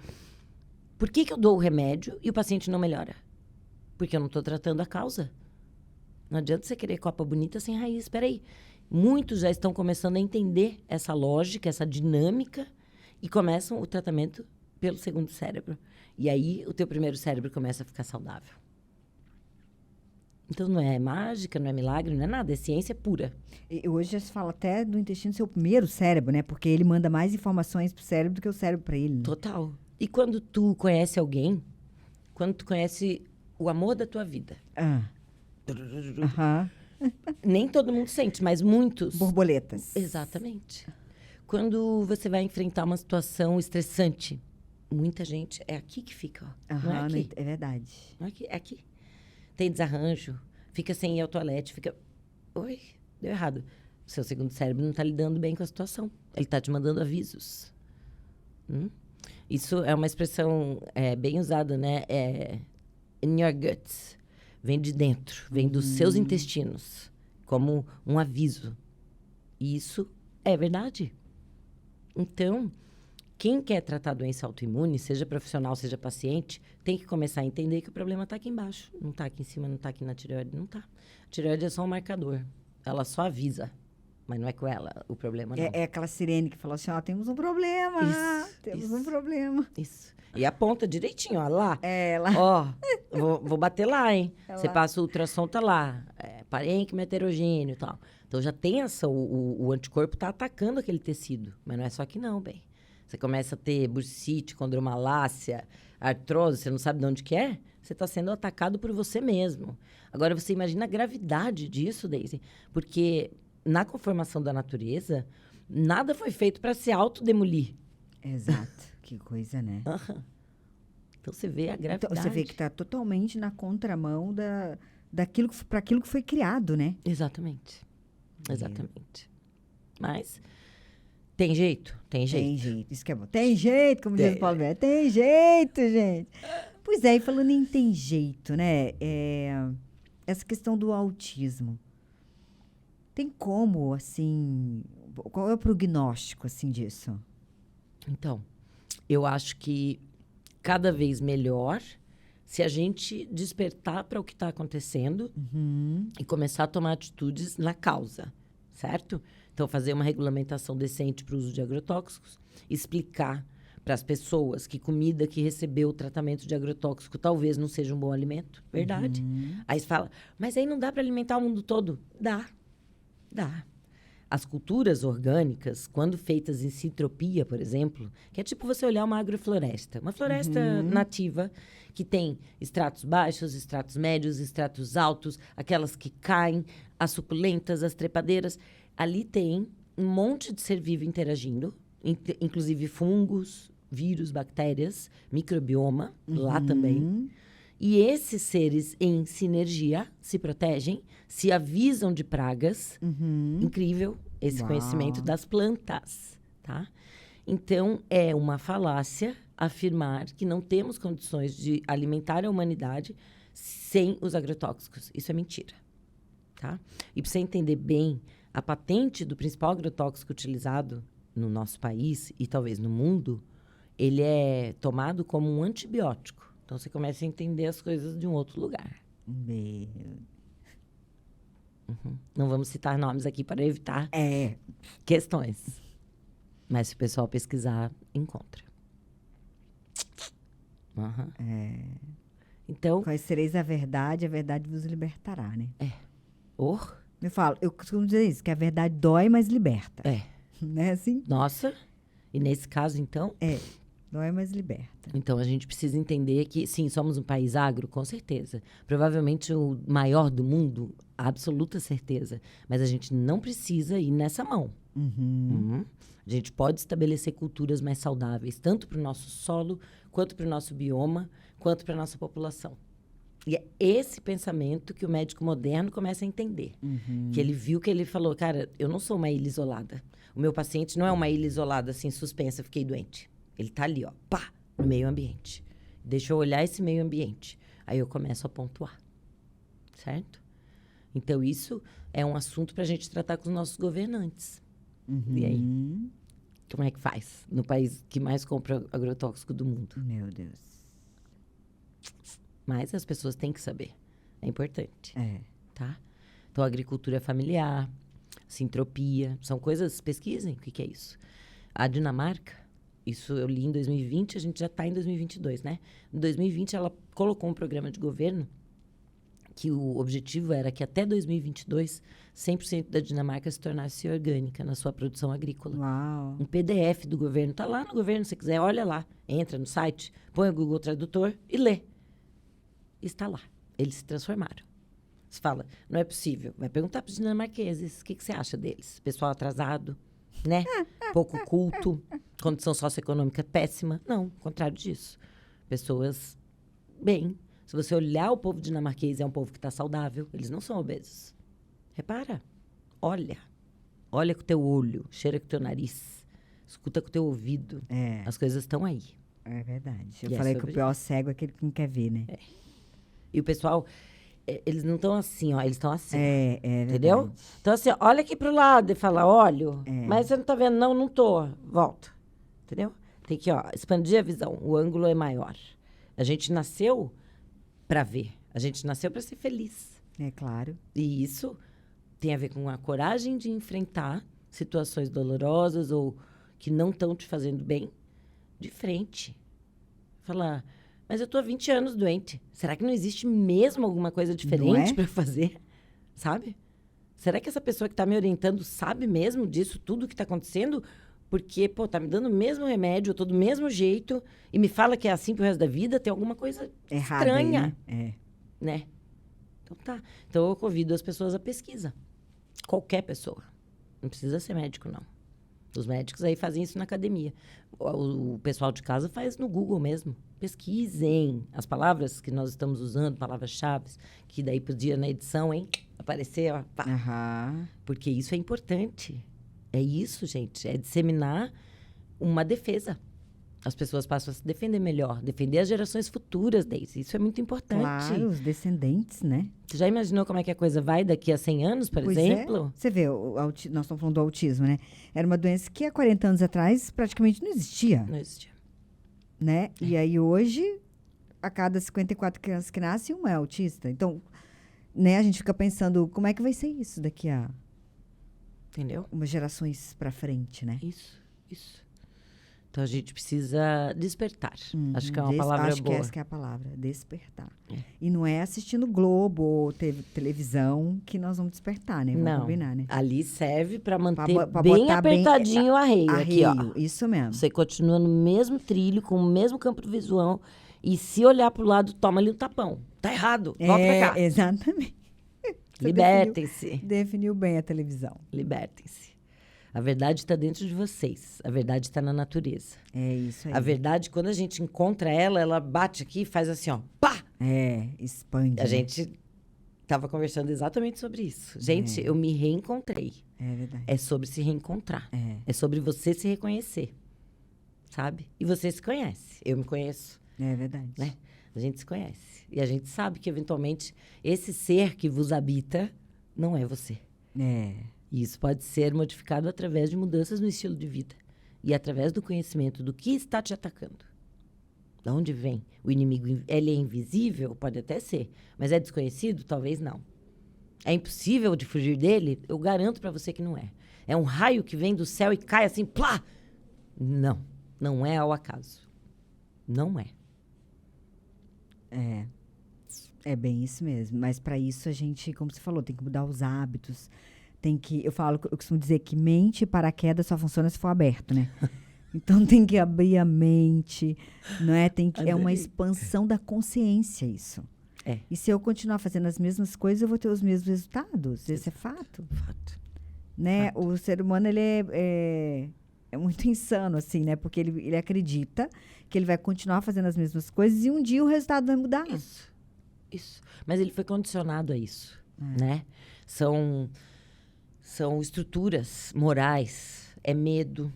Por que eu dou o remédio e o paciente não melhora? Porque eu não estou tratando a causa. Não adianta você querer copa bonita sem raiz. Espera aí. Muitos já estão começando a entender essa lógica, essa dinâmica, e começam o tratamento pelo segundo cérebro. E aí, o teu primeiro cérebro começa a ficar saudável. Então, não é mágica, não é milagre, não é nada. É ciência pura. E hoje já se fala até do intestino ser o primeiro cérebro, né? Porque ele manda mais informações pro cérebro do que o cérebro para ele. Né? Total. E quando tu conhece alguém, quando tu conhece o amor da tua vida, Aham. nem todo mundo sente, mas muitos. Borboletas. Exatamente. Quando você vai enfrentar uma situação estressante, muita gente, é aqui que fica, ó. Não é Aham, aqui. é verdade. Não é aqui, é aqui. Tem desarranjo, fica sem ir ao toalete, fica... Oi, deu errado. O seu segundo cérebro não está lidando bem com a situação. Ele está te mandando avisos. Isso é uma expressão bem usada, né? In your guts. Vem de dentro, vem dos seus intestinos, como um aviso. E isso é verdade. Então, quem quer tratar doença autoimune, seja profissional, seja paciente, tem que começar a entender que o problema está aqui embaixo. Não está aqui em cima, não está aqui na tireoide, não está. A tireoide é só um marcador. Ela só avisa, mas não é com ela o problema, não. É aquela sirene que falou assim, ó, temos um problema. Temos um problema. Isso. E aponta direitinho, ó, lá. Ela. Ó, vou bater lá, hein? É Você lá. passa o ultrassom, tá lá. Parênquima heterogêneo e tal. Então já tem o anticorpo tá atacando aquele tecido. Mas não é só que não, bem. Você começa a ter bursite, condromalácia, artrose, você não sabe de onde que é? Você está sendo atacado por você mesmo. Agora, você imagina a gravidade disso, Daisy. Porque na conformação da natureza, nada foi feito para se autodemolir. Exato. Que coisa, né? Então, você vê a gravidade. Então, você vê que está totalmente na contramão para aquilo que foi criado, né? Exatamente. Exatamente. Mas tem jeito? Tem jeito. Tem jeito. Isso que é bom. Tem jeito, como diz o Paulo Bé. Tem jeito, gente. Pois é, e falando em tem jeito, né? Essa questão do autismo. Tem como, assim... Qual é o prognóstico, assim, disso? Então, eu acho que cada vez melhor se a gente despertar para o que está acontecendo e começar a tomar atitudes na causa, certo? Então, fazer uma regulamentação decente para o uso de agrotóxicos, explicar para as pessoas que comida que recebeu o tratamento de agrotóxico talvez não seja um bom alimento, verdade? Aí você fala, mas aí não dá para alimentar o mundo todo? Dá. As culturas orgânicas, quando feitas em sintropia, por exemplo, que é tipo você olhar uma agrofloresta. Uma floresta nativa que tem estratos baixos, estratos médios, estratos altos, aquelas que caem, as suculentas, as trepadeiras. Ali tem um monte de ser vivo interagindo, inclusive fungos, vírus, bactérias, microbioma, lá também. E esses seres, em sinergia, se protegem, se avisam de pragas. Incrível esse conhecimento das plantas, tá? Então, é uma falácia afirmar que não temos condições de alimentar a humanidade sem os agrotóxicos. Isso é mentira, tá? E para você entender bem, a patente do principal agrotóxico utilizado no nosso país e talvez no mundo, ele é tomado como um antibiótico. Então, você começa a entender as coisas de um outro lugar. Não vamos citar nomes aqui para evitar questões. Mas se o pessoal pesquisar, encontra. Então... Conhecereis a verdade vos libertará, né? Eu eu costumo dizer isso, que a verdade dói, mas liberta. Não é assim? Nossa, e nesse caso, então... Dói, mas liberta. Então, a gente precisa entender que, sim, somos um país agro, com certeza. Provavelmente o maior do mundo, absoluta certeza. Mas a gente não precisa ir nessa mão. A gente pode estabelecer culturas mais saudáveis, tanto para o nosso solo, quanto para o nosso bioma, quanto para a nossa população. E é esse pensamento que o médico moderno começa a entender. Que ele viu que ele falou, cara, eu não sou uma ilha isolada. O meu paciente não é uma ilha isolada, assim, suspensa, fiquei doente. Ele tá ali, ó, pá, no meio ambiente. Deixa eu olhar esse meio ambiente. Aí eu começo a pontuar, certo? Então, isso é um assunto para a gente tratar com os nossos governantes. E aí? Como é que faz no país que mais compra agrotóxico do mundo? Meu Deus. Mas as pessoas têm que saber. É importante. Tá? Então, agricultura familiar, sintropia, são coisas... Pesquisem o que é isso. A Dinamarca... Isso eu li em 2020, a gente já está em 2022, né? Em 2020, ela colocou um programa de governo que o objetivo era que até 2022, 100% da Dinamarca se tornasse orgânica na sua produção agrícola. Uau! Um PDF do governo. Está lá no governo, se você quiser, olha lá. Entra no site, põe o Google Tradutor e lê. Está lá. Eles se transformaram. Você fala, não é possível. Vai perguntar para os dinamarqueses, o que você acha deles? Pessoal atrasado, né? Pouco culto, condição socioeconômica péssima. Não, ao contrário disso. Pessoas bem. Se você olhar o povo dinamarquês, é um povo que está saudável. Eles não são obesos. Repara. Olha. Olha com o teu olho. Cheira com o teu nariz. Escuta com o teu ouvido. As coisas estão aí. É verdade. Eu falei que o pior cego é aquele que não quer ver, né? E o pessoal... Eles não estão assim, ó. Eles estão assim. Entendeu? Verdade. Então, assim, olha aqui pro lado e fala, olho. Mas você não tá vendo? Não, não tô. Volta. Entendeu? Tem que, ó, expandir a visão. O ângulo é maior. A gente nasceu para ver. A gente nasceu para ser feliz. É claro. E isso Tem a ver com a coragem de enfrentar situações dolorosas ou que não estão te fazendo bem de frente. Falar, mas eu tô há 20 anos doente. Será que não existe mesmo alguma coisa diferente para fazer? Sabe? Será que essa pessoa que está me orientando sabe mesmo disso tudo que está acontecendo? Porque, pô, tá me dando o mesmo remédio, eu tô do mesmo jeito, e me fala que é assim pro resto da vida, tem alguma coisa errada estranha. aí, né? Então tá. Então eu convido as pessoas à pesquisa. Qualquer pessoa. Não precisa ser médico, não. Os médicos aí fazem isso na academia. O pessoal de casa faz no Google mesmo. Pesquisem as palavras que nós estamos usando, palavras-chave, que daí podia na edição, hein, aparecer, ó, pá. Porque isso é importante. É isso, gente. É disseminar uma defesa. As pessoas passam a se defender melhor, defender as gerações futuras deles. Isso é muito importante. Claro, os descendentes, né? Você já imaginou como é que a coisa vai daqui a 100 anos, por exemplo? Você vê, nós estamos falando do autismo, né? Era uma doença que há 40 anos atrás praticamente não existia. Não existia. Né? E aí hoje, a cada 54 crianças que nascem, uma é autista. Então, né, a gente fica pensando, como é que vai ser isso daqui a... Entendeu? Umas gerações para frente, né? Isso. Então, a gente precisa despertar. Acho que é uma palavra acho boa. que essa que é a palavra, despertar. E não é assistindo Globo ou televisão que nós vamos despertar, né? Vamos combinar, né? Ali serve para manter pra bem botar apertadinho o arreio. Aqui, ó. Isso mesmo. Você continua no mesmo trilho, com o mesmo campo de visão. E se olhar para o lado, toma ali um tapão. Tá errado. Volta pra cá. Exatamente. Libertem-se. Definiu bem a televisão. Libertem-se. A verdade está dentro de vocês. A verdade está na natureza. É isso aí. A verdade, quando a gente encontra ela, ela bate aqui e faz assim, ó. Pá! Expande. A gente estava conversando exatamente sobre isso. Gente, eu me reencontrei. É verdade. É sobre se reencontrar. É sobre você se reconhecer. Sabe? E você se conhece. Eu me conheço. É verdade. Né? A gente se conhece. E a gente sabe que, eventualmente, esse ser que vos habita não é você. E isso pode ser modificado através de mudanças no estilo de vida. E através do conhecimento do que está te atacando. De onde vem? O inimigo, ele é invisível? Pode até ser. Mas é desconhecido? Talvez não. É impossível de fugir dele? Eu garanto para você que não é. É um raio que vem do céu e cai assim, plá! Não. Não é ao acaso. Não é. É bem isso mesmo. Mas para isso a gente, como você falou, tem que mudar os hábitos. Eu costumo dizer que mente e paraquedas só funciona se for aberto, né? Então tem que abrir a mente, não é? É uma expansão da consciência isso. E se eu continuar fazendo as mesmas coisas, eu vou ter os mesmos resultados. Esse é fato. Né? Fato. O ser humano, ele é muito insano, assim, né? Porque ele acredita que ele vai continuar fazendo as mesmas coisas e um dia o resultado vai mudar. Isso. Mas ele foi condicionado a isso, né? São estruturas morais, é medo,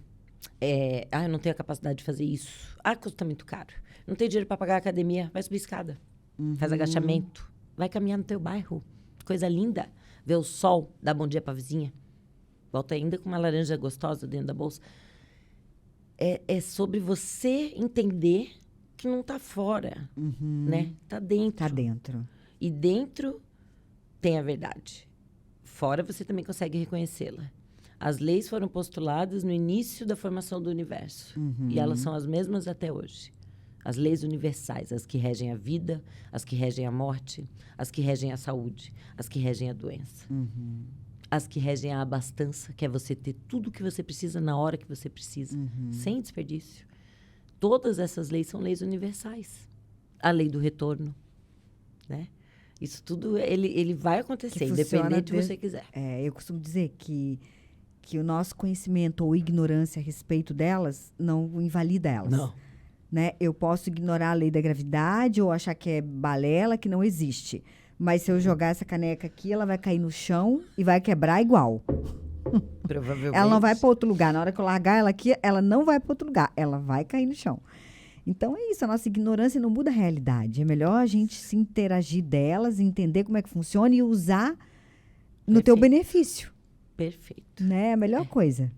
eu não tenho a capacidade de fazer isso. Custa muito caro. Não tenho dinheiro para pagar a academia, vai subir escada. Faz agachamento, vai caminhar no teu bairro. Coisa linda. Vê o sol, dá bom dia para a vizinha. Volta ainda com uma laranja gostosa dentro da bolsa. É sobre você entender que não tá fora, né? Tá dentro. Tá dentro. E dentro tem a verdade. Fora você também consegue reconhecê-la. As leis foram postuladas no início da formação do universo. E elas são as mesmas até hoje. As leis universais, as que regem a vida, as que regem a morte, as que regem a saúde, as que regem a doença. As que regem a abastança, que é você ter tudo o que você precisa na hora que você precisa, sem desperdício. Todas essas leis são leis universais. A lei do retorno, né? Isso tudo, ele vai acontecer, independente do que você quiser. Eu costumo dizer que o nosso conhecimento ou ignorância a respeito delas não invalida elas. Não. Né? Eu posso ignorar a lei da gravidade ou achar que é balela, que não existe. Mas se eu jogar essa caneca aqui, ela vai cair no chão e vai quebrar igual. Provavelmente. Ela não vai para outro lugar. Na hora que eu largar ela aqui, ela não vai para outro lugar. Ela vai cair no chão. Então, é isso. A nossa ignorância não muda a realidade. É melhor a gente se interagir delas, entender como é que funciona e usar no teu benefício. Perfeito. Né? É a melhor coisa.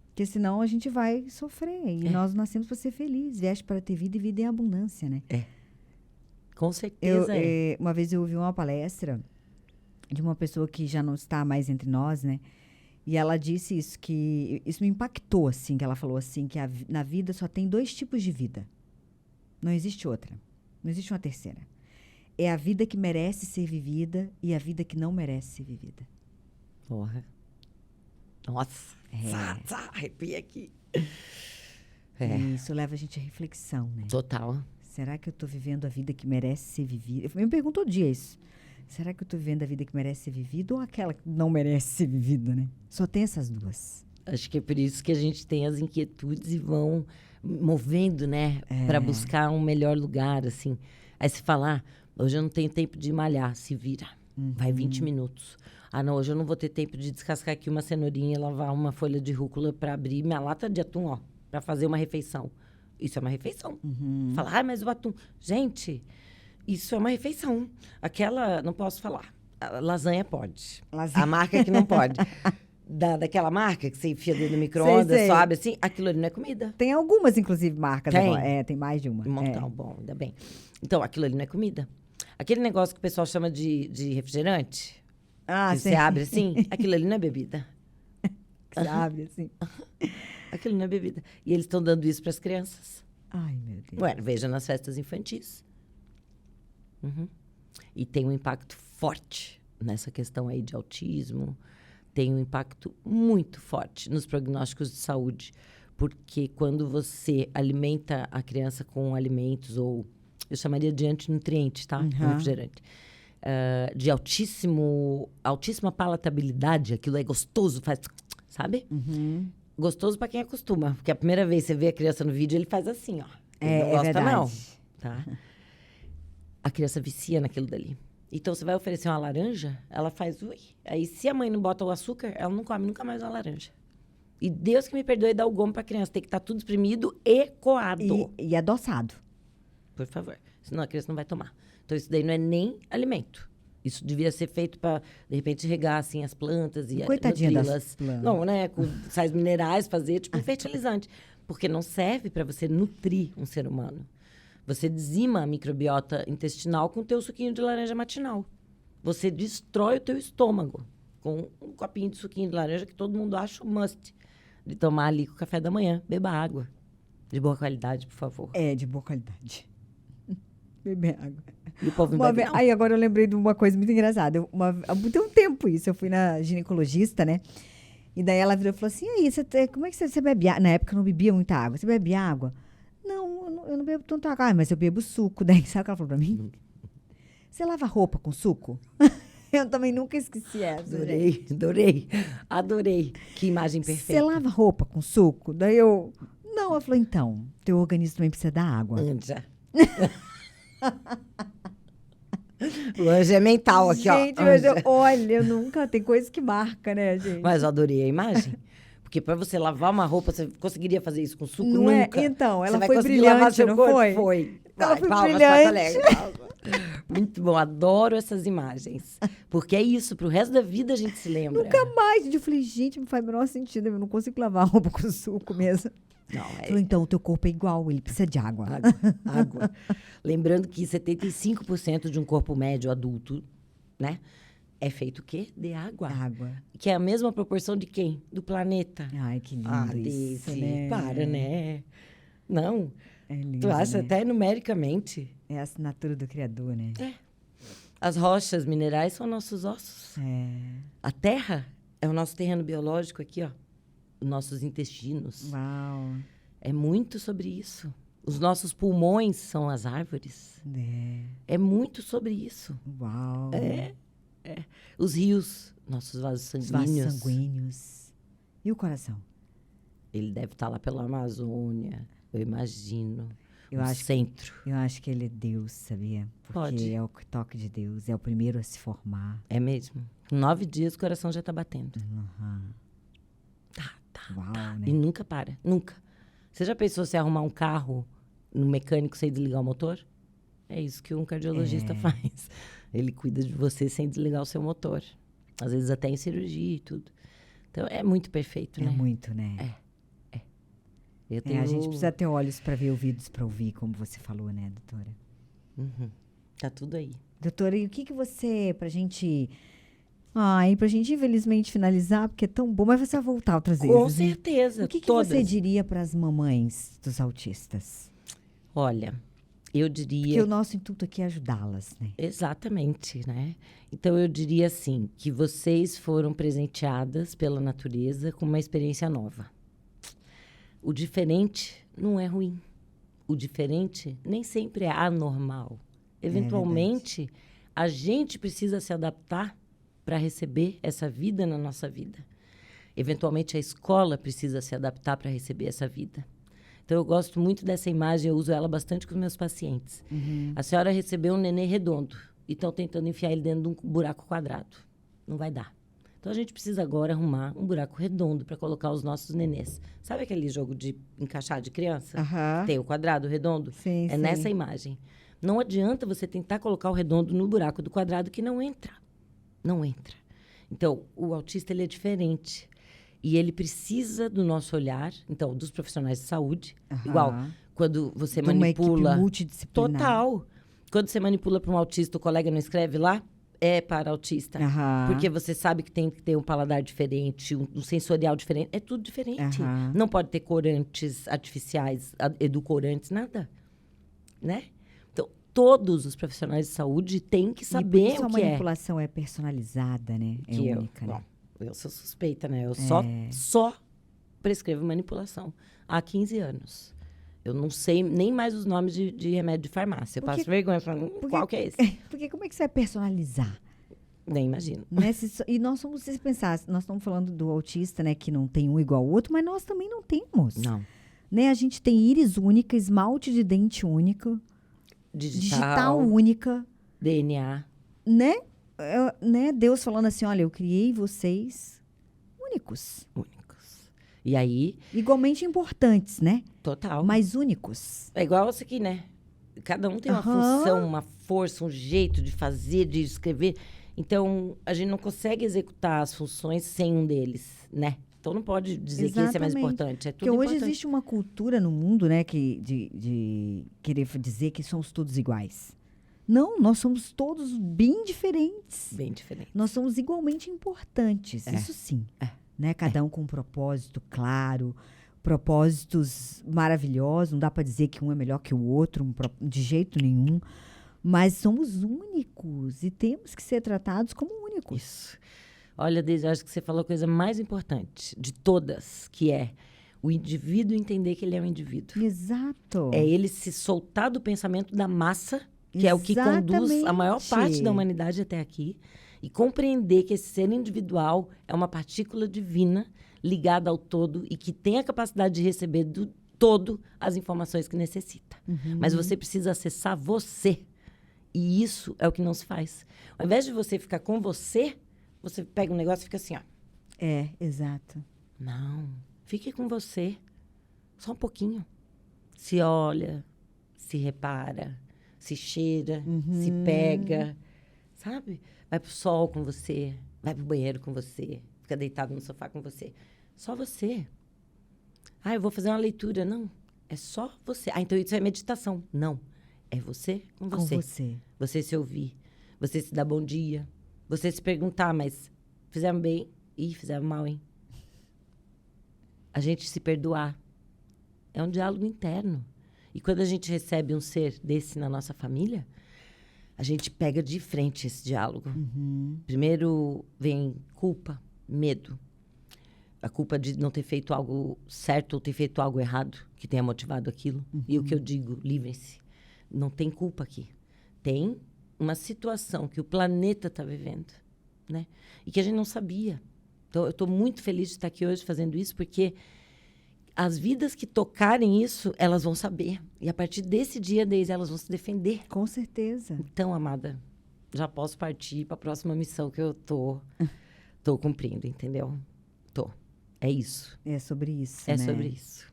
Porque senão a gente vai sofrer. E nós nascemos para ser felizes. Vieste para ter vida e vida em abundância, né? Com certeza. Uma vez eu ouvi uma palestra de uma pessoa que já não está mais entre nós, né? E ela disse isso, que isso me impactou, assim, que ela falou assim, que na vida só tem 2 tipos de vida. Não existe outra. Não existe uma terceira. É a vida que merece ser vivida e a vida que não merece ser vivida. Porra. Nossa. Arrepia aqui. E isso leva a gente à reflexão, né? Total. Será que eu estou vivendo a vida que merece ser vivida? Eu me pergunto todo dia isso. Será que eu estou vivendo a vida que merece ser vivida ou aquela que não merece ser vivida, né? Só tem essas 2. Acho que é por isso que a gente tem as inquietudes e vão movendo, né? Para buscar um melhor lugar, assim. Aí se falar, hoje eu não tenho tempo de malhar, se vira. Vai 20 minutos. Ah, não, hoje eu não vou ter tempo de descascar aqui uma cenourinha e lavar uma folha de rúcula para abrir minha lata de atum, ó, para fazer uma refeição. Isso é uma refeição. Falar, mas o atum... Gente, isso é uma refeição. Aquela, não posso falar. A lasanha pode. A marca que não pode. Daquela marca que você enfia dentro do micro-ondas, só abre assim, aquilo ali não é comida. Tem algumas, inclusive, marcas. Tem? Agora. Tem mais de uma. Um montão, bom, ainda bem. Então, aquilo ali não é comida. Aquele negócio que o pessoal chama de refrigerante, que você abre assim, aquilo ali não é bebida. Você abre assim. Aquilo não é bebida. E eles estão dando isso para as crianças. Ai, meu Deus. Ué, veja nas festas infantis. E tem um impacto forte nessa questão aí de autismo. Tem um impacto muito forte nos prognósticos de saúde. Porque quando você alimenta a criança com alimentos, ou eu chamaria de antinutriente, tá? Refrigerante. De altíssima palatabilidade, aquilo é gostoso, faz, sabe? Gostoso para quem acostuma. Porque a primeira vez que você vê a criança no vídeo, ele faz assim, ó. Ele não gosta, verdade. não. Tá? A criança vicia naquilo dali. Então, você vai oferecer uma laranja, ela faz ui. Aí, se a mãe não bota o açúcar, ela não come nunca mais uma laranja. E Deus que me perdoe dar o gomo pra criança. Tem que estar tudo espremido e coado. E adoçado. Por favor. Senão a criança não vai tomar. Então, isso daí não é nem alimento. Isso devia ser feito para, de repente, regar assim, as plantas e Coitadinha nutri-las. das plantas. Não, né? Com sais minerais, fazer tipo um fertilizante. Porque não serve para você nutrir um ser humano. Você dizima a microbiota intestinal com o teu suquinho de laranja matinal. Você destrói o teu estômago com um copinho de suquinho de laranja que todo mundo acha um must de tomar ali com o café da manhã. Beba água. De boa qualidade, por favor. De boa qualidade. Beber água. E o povo não bebe, não. Aí agora eu lembrei de uma coisa muito engraçada. Tem um tempo isso. Eu fui na ginecologista, né? E daí ela virou e falou assim, aí, como é que você bebe água? Na época eu não bebia muita água. Você bebe água? Não, eu não bebo tanta água. Mas eu bebo suco. Daí sabe o que ela falou pra mim? Você lava roupa com suco? Eu também nunca esqueci essa. Adorei. Que imagem perfeita. Você lava roupa com suco? Daí eu... Não, ela falou, então, teu organismo também precisa da água. Anja. O anjo é mental aqui, gente, ó. Mas olha, nunca... Tem coisa que marca, né, gente? Mas eu adorei a imagem. Porque para você lavar uma roupa, você conseguiria fazer isso com suco? Não nunca. Então, ela você foi brilhante, não foi? Foi. Ela foi palmas brilhante. Muito bom, adoro essas imagens. Porque é isso, pro resto da vida a gente se lembra. Nunca mais. Eu falei, gente, não faz o menor sentido. Eu não consigo lavar roupa com suco mesmo. Não, Falei, então, o teu corpo é igual, ele precisa de água. Água. Lembrando que 75% de um corpo médio adulto, né? É feito o quê? De água. Água. Que é a mesma proporção de quem? Do planeta. Ai, que lindo isso, né? Para, né? Não. É lindo, Tu acha né? até numericamente. É a assinatura do Criador, né? As rochas minerais são nossos ossos. A terra é o nosso terreno biológico aqui, ó. Os nossos intestinos. Uau. É muito sobre isso. Os nossos pulmões são as árvores. É muito sobre isso. Uau. Os rios, nossos vasos sanguíneos. Vasos sanguíneos. E o coração? Ele deve estar lá pela Amazônia, eu imagino. Eu acho centro. Eu acho que ele é Deus, sabia? Porque Pode. é o toque de Deus. É o primeiro a se formar. É mesmo. Com 9 dias o coração já está batendo. Uau, né? E nunca para, nunca. Você já pensou se arrumar um carro no mecânico sem desligar o motor? É isso que um cardiologista faz. Ele cuida de você sem desligar o seu motor. Às vezes até em cirurgia e tudo. Então, é muito perfeito, né? É muito, né? Eu tenho... A gente precisa ter olhos para ver, ouvidos para ouvir, como você falou, né, doutora? Tá tudo aí. Doutora, e o que você, pra gente E pra gente, infelizmente, finalizar, porque é tão bom, mas você vai voltar outras vezes. Com né? certeza, O que todas. você diria para as mamães dos autistas? Olha, eu Porque diria... o nosso intuito aqui é ajudá-las, né? Exatamente, né? Então, eu diria assim, que vocês foram presenteadas pela natureza com uma experiência nova. O diferente não é ruim. O diferente nem sempre é anormal. Eventualmente, a gente precisa se adaptar para receber essa vida na nossa vida. Eventualmente, a escola precisa se adaptar para receber essa vida. Então, eu gosto muito dessa imagem, eu uso ela bastante com os meus pacientes. A senhora recebeu um nenê redondo e estão tentando enfiar ele dentro de um buraco quadrado. Não vai dar. Então, a gente precisa agora arrumar um buraco redondo para colocar os nossos nenês. Sabe aquele jogo de encaixar de criança? Aham. Tem o quadrado, o redondo? Sim, É sim. nessa imagem. Não adianta você tentar colocar o redondo no buraco do quadrado que não entra. Não entra. Então, o autista, ele é diferente. E ele precisa do nosso olhar, então, dos profissionais de saúde. Aham. Igual, quando você De uma equipe manipula... multidisciplinar. Total. Quando você manipula para um autista, o colega não escreve lá, é para autista. Aham. Porque você sabe que tem que ter um paladar diferente, um sensorial diferente. É tudo diferente. Aham. Não pode ter corantes artificiais, edulcorantes, nada. Né? Então, todos os profissionais de saúde têm que E por saber isso o a que é. manipulação é personalizada, né? É Que única, né? Bom, eu sou suspeita, né? Eu só prescrevo manipulação há 15 anos. Eu não sei nem mais os nomes de remédio de farmácia. Eu Porque- passo vergonha falando, qual que é esse? Porque como é que você vai personalizar? Nem imagino. Né? E nós somos, se você pensar, nós estamos falando do autista, né? Que não tem um igual ao outro, mas nós também não temos. Não. Né? A gente tem íris única, esmalte de dente único, digital única, DNA. né? Né? Deus falando assim, olha, eu criei vocês únicos. Únicos. E aí, Igualmente importantes, né? total. Mas únicos. É igual isso aqui, né? Cada um tem uma Aham. função, uma força, um jeito de fazer, de escrever. Então, a gente não consegue executar as funções sem um deles, né? Então, não pode dizer que esse é mais Exatamente. importante. É tudo Porque hoje importante. existe uma cultura no mundo, né, de querer dizer que somos todos iguais. Não, nós somos todos bem diferentes. Bem diferente. Nós somos igualmente importantes, isso sim. Né? Cada um com um propósito claro, propósitos maravilhosos. Não dá para dizer que um é melhor que o outro, de jeito nenhum. Mas somos únicos e temos que ser tratados como únicos. Isso. Olha, Deise, eu acho que você falou a coisa mais importante de todas, que é o indivíduo entender que ele é um indivíduo. Exato. É ele se soltar do pensamento da massa, que é o que conduz a maior parte da humanidade até aqui, e compreender que esse ser individual é uma partícula divina ligada ao todo e que tem a capacidade de receber do todo as informações que necessita. Mas você precisa acessar você. E isso é o que não se faz. Ao invés de você ficar com você pega um negócio e fica assim, ó. É, exato. Não, fique com você. Só um pouquinho. Se olha, se repara, se cheira, se pega, sabe? Vai pro sol com você, vai pro banheiro com você, fica deitado no sofá com você. Só você. Eu vou fazer uma leitura. Não, é só você. Então isso é meditação. Não, é você com você. Com você. Você se ouvir, você se dar bom dia, você se perguntar, mas fizemos bem? Ih, fizemos mal, hein? A gente se perdoar. É um diálogo interno. E quando a gente recebe um ser desse na nossa família, a gente pega de frente esse diálogo. Primeiro vem culpa, medo. A culpa de não ter feito algo certo ou ter feito algo errado que tenha motivado aquilo. E o que eu digo, livrem-se. Não tem culpa aqui. Tem uma situação que o planeta está vivendo, né? E que a gente não sabia. Então, eu estou muito feliz de estar aqui hoje fazendo isso, porque as vidas que tocarem isso, elas vão saber. E a partir desse dia, Deise, elas vão se defender. Com certeza. Então, amada, já posso partir para a próxima missão que eu tô cumprindo, entendeu? É isso. É sobre isso, É né? sobre isso.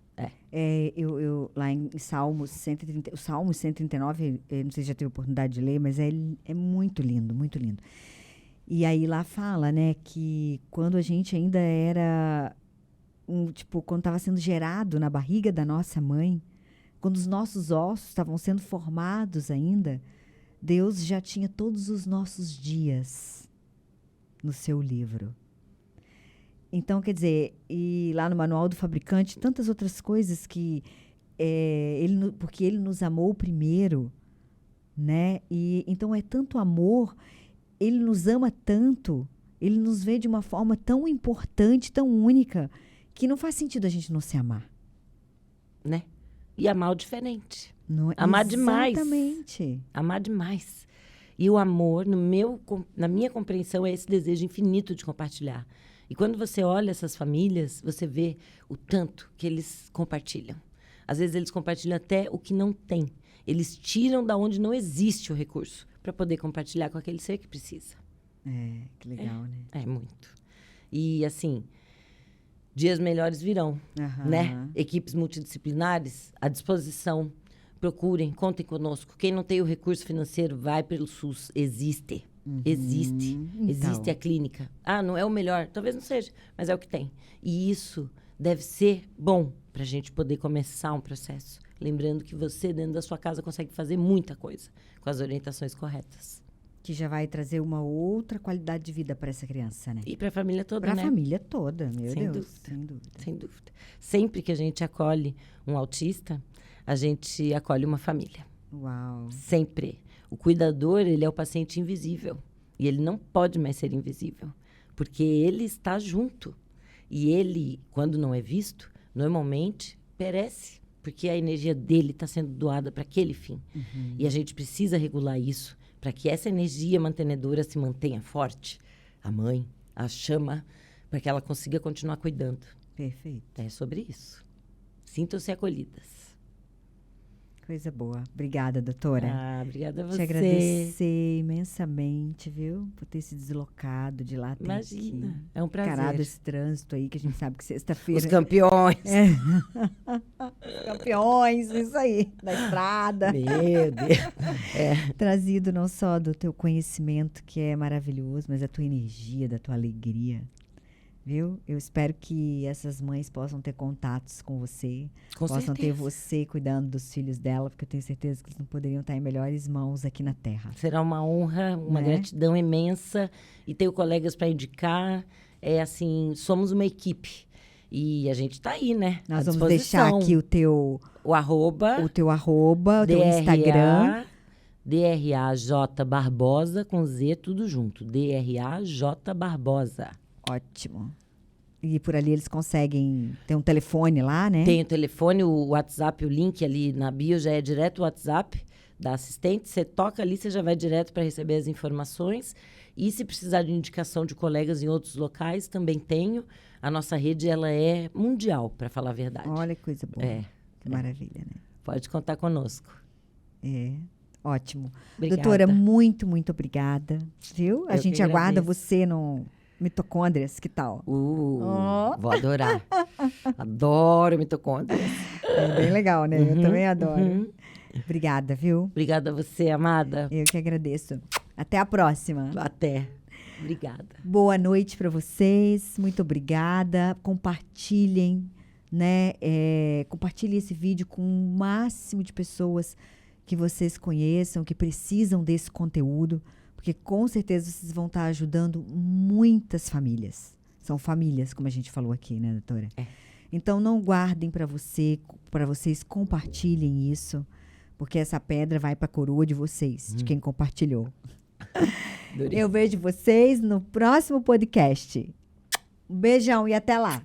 Eu lá em Salmos 130, o Salmo 139, não sei se já teve oportunidade de ler, mas é muito lindo, muito lindo. E aí lá fala, né, que quando a gente ainda era, quando estava sendo gerado na barriga da nossa mãe, quando os nossos ossos estavam sendo formados ainda, Deus já tinha todos os nossos dias no seu livro. Então, quer dizer, e lá no Manual do Fabricante, tantas outras coisas que... porque ele nos amou primeiro, né? E, então, é tanto amor, ele nos ama tanto, ele nos vê de uma forma tão importante, tão única, que não faz sentido a gente não se amar. Né? E amar o diferente. Não, amar demais. Exatamente. Amar demais. E o amor, na minha compreensão, é esse desejo infinito de compartilhar. E quando você olha essas famílias, você vê o tanto que eles compartilham. Às vezes eles compartilham até o que não tem. Eles tiram da onde não existe o recurso para poder compartilhar com aquele ser que precisa. Que legal, né? É muito. E, assim, dias melhores virão, né? Equipes multidisciplinares à disposição. Procurem, contem conosco. Quem não tem o recurso financeiro, vai pelo SUS. Existe. Existe. Então. Existe a clínica. Não é o melhor. Talvez não seja, mas é o que tem. E isso deve ser bom para a gente poder começar um processo. Lembrando que você, dentro da sua casa, consegue fazer muita coisa com as orientações corretas. Que já vai trazer uma outra qualidade de vida para essa criança, né? E para a família toda, né? Para a família toda, meu Sem Deus. Dúvida. Sem dúvida. Sem dúvida. Sempre que a gente acolhe um autista, a gente acolhe uma família. Uau. Sempre. O cuidador, ele é o paciente invisível. E ele não pode mais ser invisível. Porque ele está junto. E ele, quando não é visto, normalmente perece. Porque a energia dele está sendo doada para aquele fim. E a gente precisa regular isso para que essa energia mantenedora se mantenha forte. A mãe, a chama, para que ela consiga continuar cuidando. Perfeito. É sobre isso. Sintam-se acolhidas. Coisa boa. Obrigada, doutora. Obrigada a você. Te agradecer imensamente, viu? Por ter se deslocado de lá até Imagina, aqui. é um prazer. Encarado esse trânsito aí, que a gente sabe que sexta-feira... Os campeões. Campeões, isso aí, da estrada. Meu Deus. Trazido não só do teu conhecimento, que é maravilhoso, mas da tua energia, da tua alegria. Viu? Eu espero que essas mães possam ter contatos com você, possam ter você cuidando dos filhos dela, porque eu tenho certeza que eles não poderiam estar em melhores mãos aqui na Terra. Será uma honra, uma gratidão imensa. E tenho colegas para indicar. Assim, somos uma equipe. E a gente está aí, né? Nós vamos deixar aqui o teu arroba, o teu Instagram. DRAJ Barbosa, com Z, tudo junto. DRAJ Barbosa. Ótimo. E por ali eles conseguem... Tem um telefone lá, né? Tem o telefone, o WhatsApp, o link ali na bio já é direto o WhatsApp da assistente. Você toca ali, você já vai direto para receber as informações. E se precisar de indicação de colegas em outros locais, também tenho. A nossa rede, ela é mundial, para falar a verdade. Olha que coisa boa. Que maravilha, né? Pode contar conosco. Ótimo. Obrigada. Doutora, muito, muito obrigada. Viu? A gente aguarda você no Mitocôndrias, que tal? Vou adorar. Adoro mitocôndrias. É bem legal, né? Eu também adoro. Obrigada, viu? Obrigada a você, amada. Eu que agradeço. Até a próxima. Até. Obrigada. Boa noite para vocês. Muito obrigada. Compartilhem, né? Compartilhem esse vídeo com o máximo de pessoas que vocês conheçam, que precisam desse conteúdo, porque com certeza vocês vão estar ajudando muitas famílias. São famílias, como a gente falou aqui, né, doutora? Então, não guardem para vocês, compartilhem isso, porque essa pedra vai para a coroa de vocês, de quem compartilhou. Eu vejo vocês no próximo podcast. Um beijão e até lá.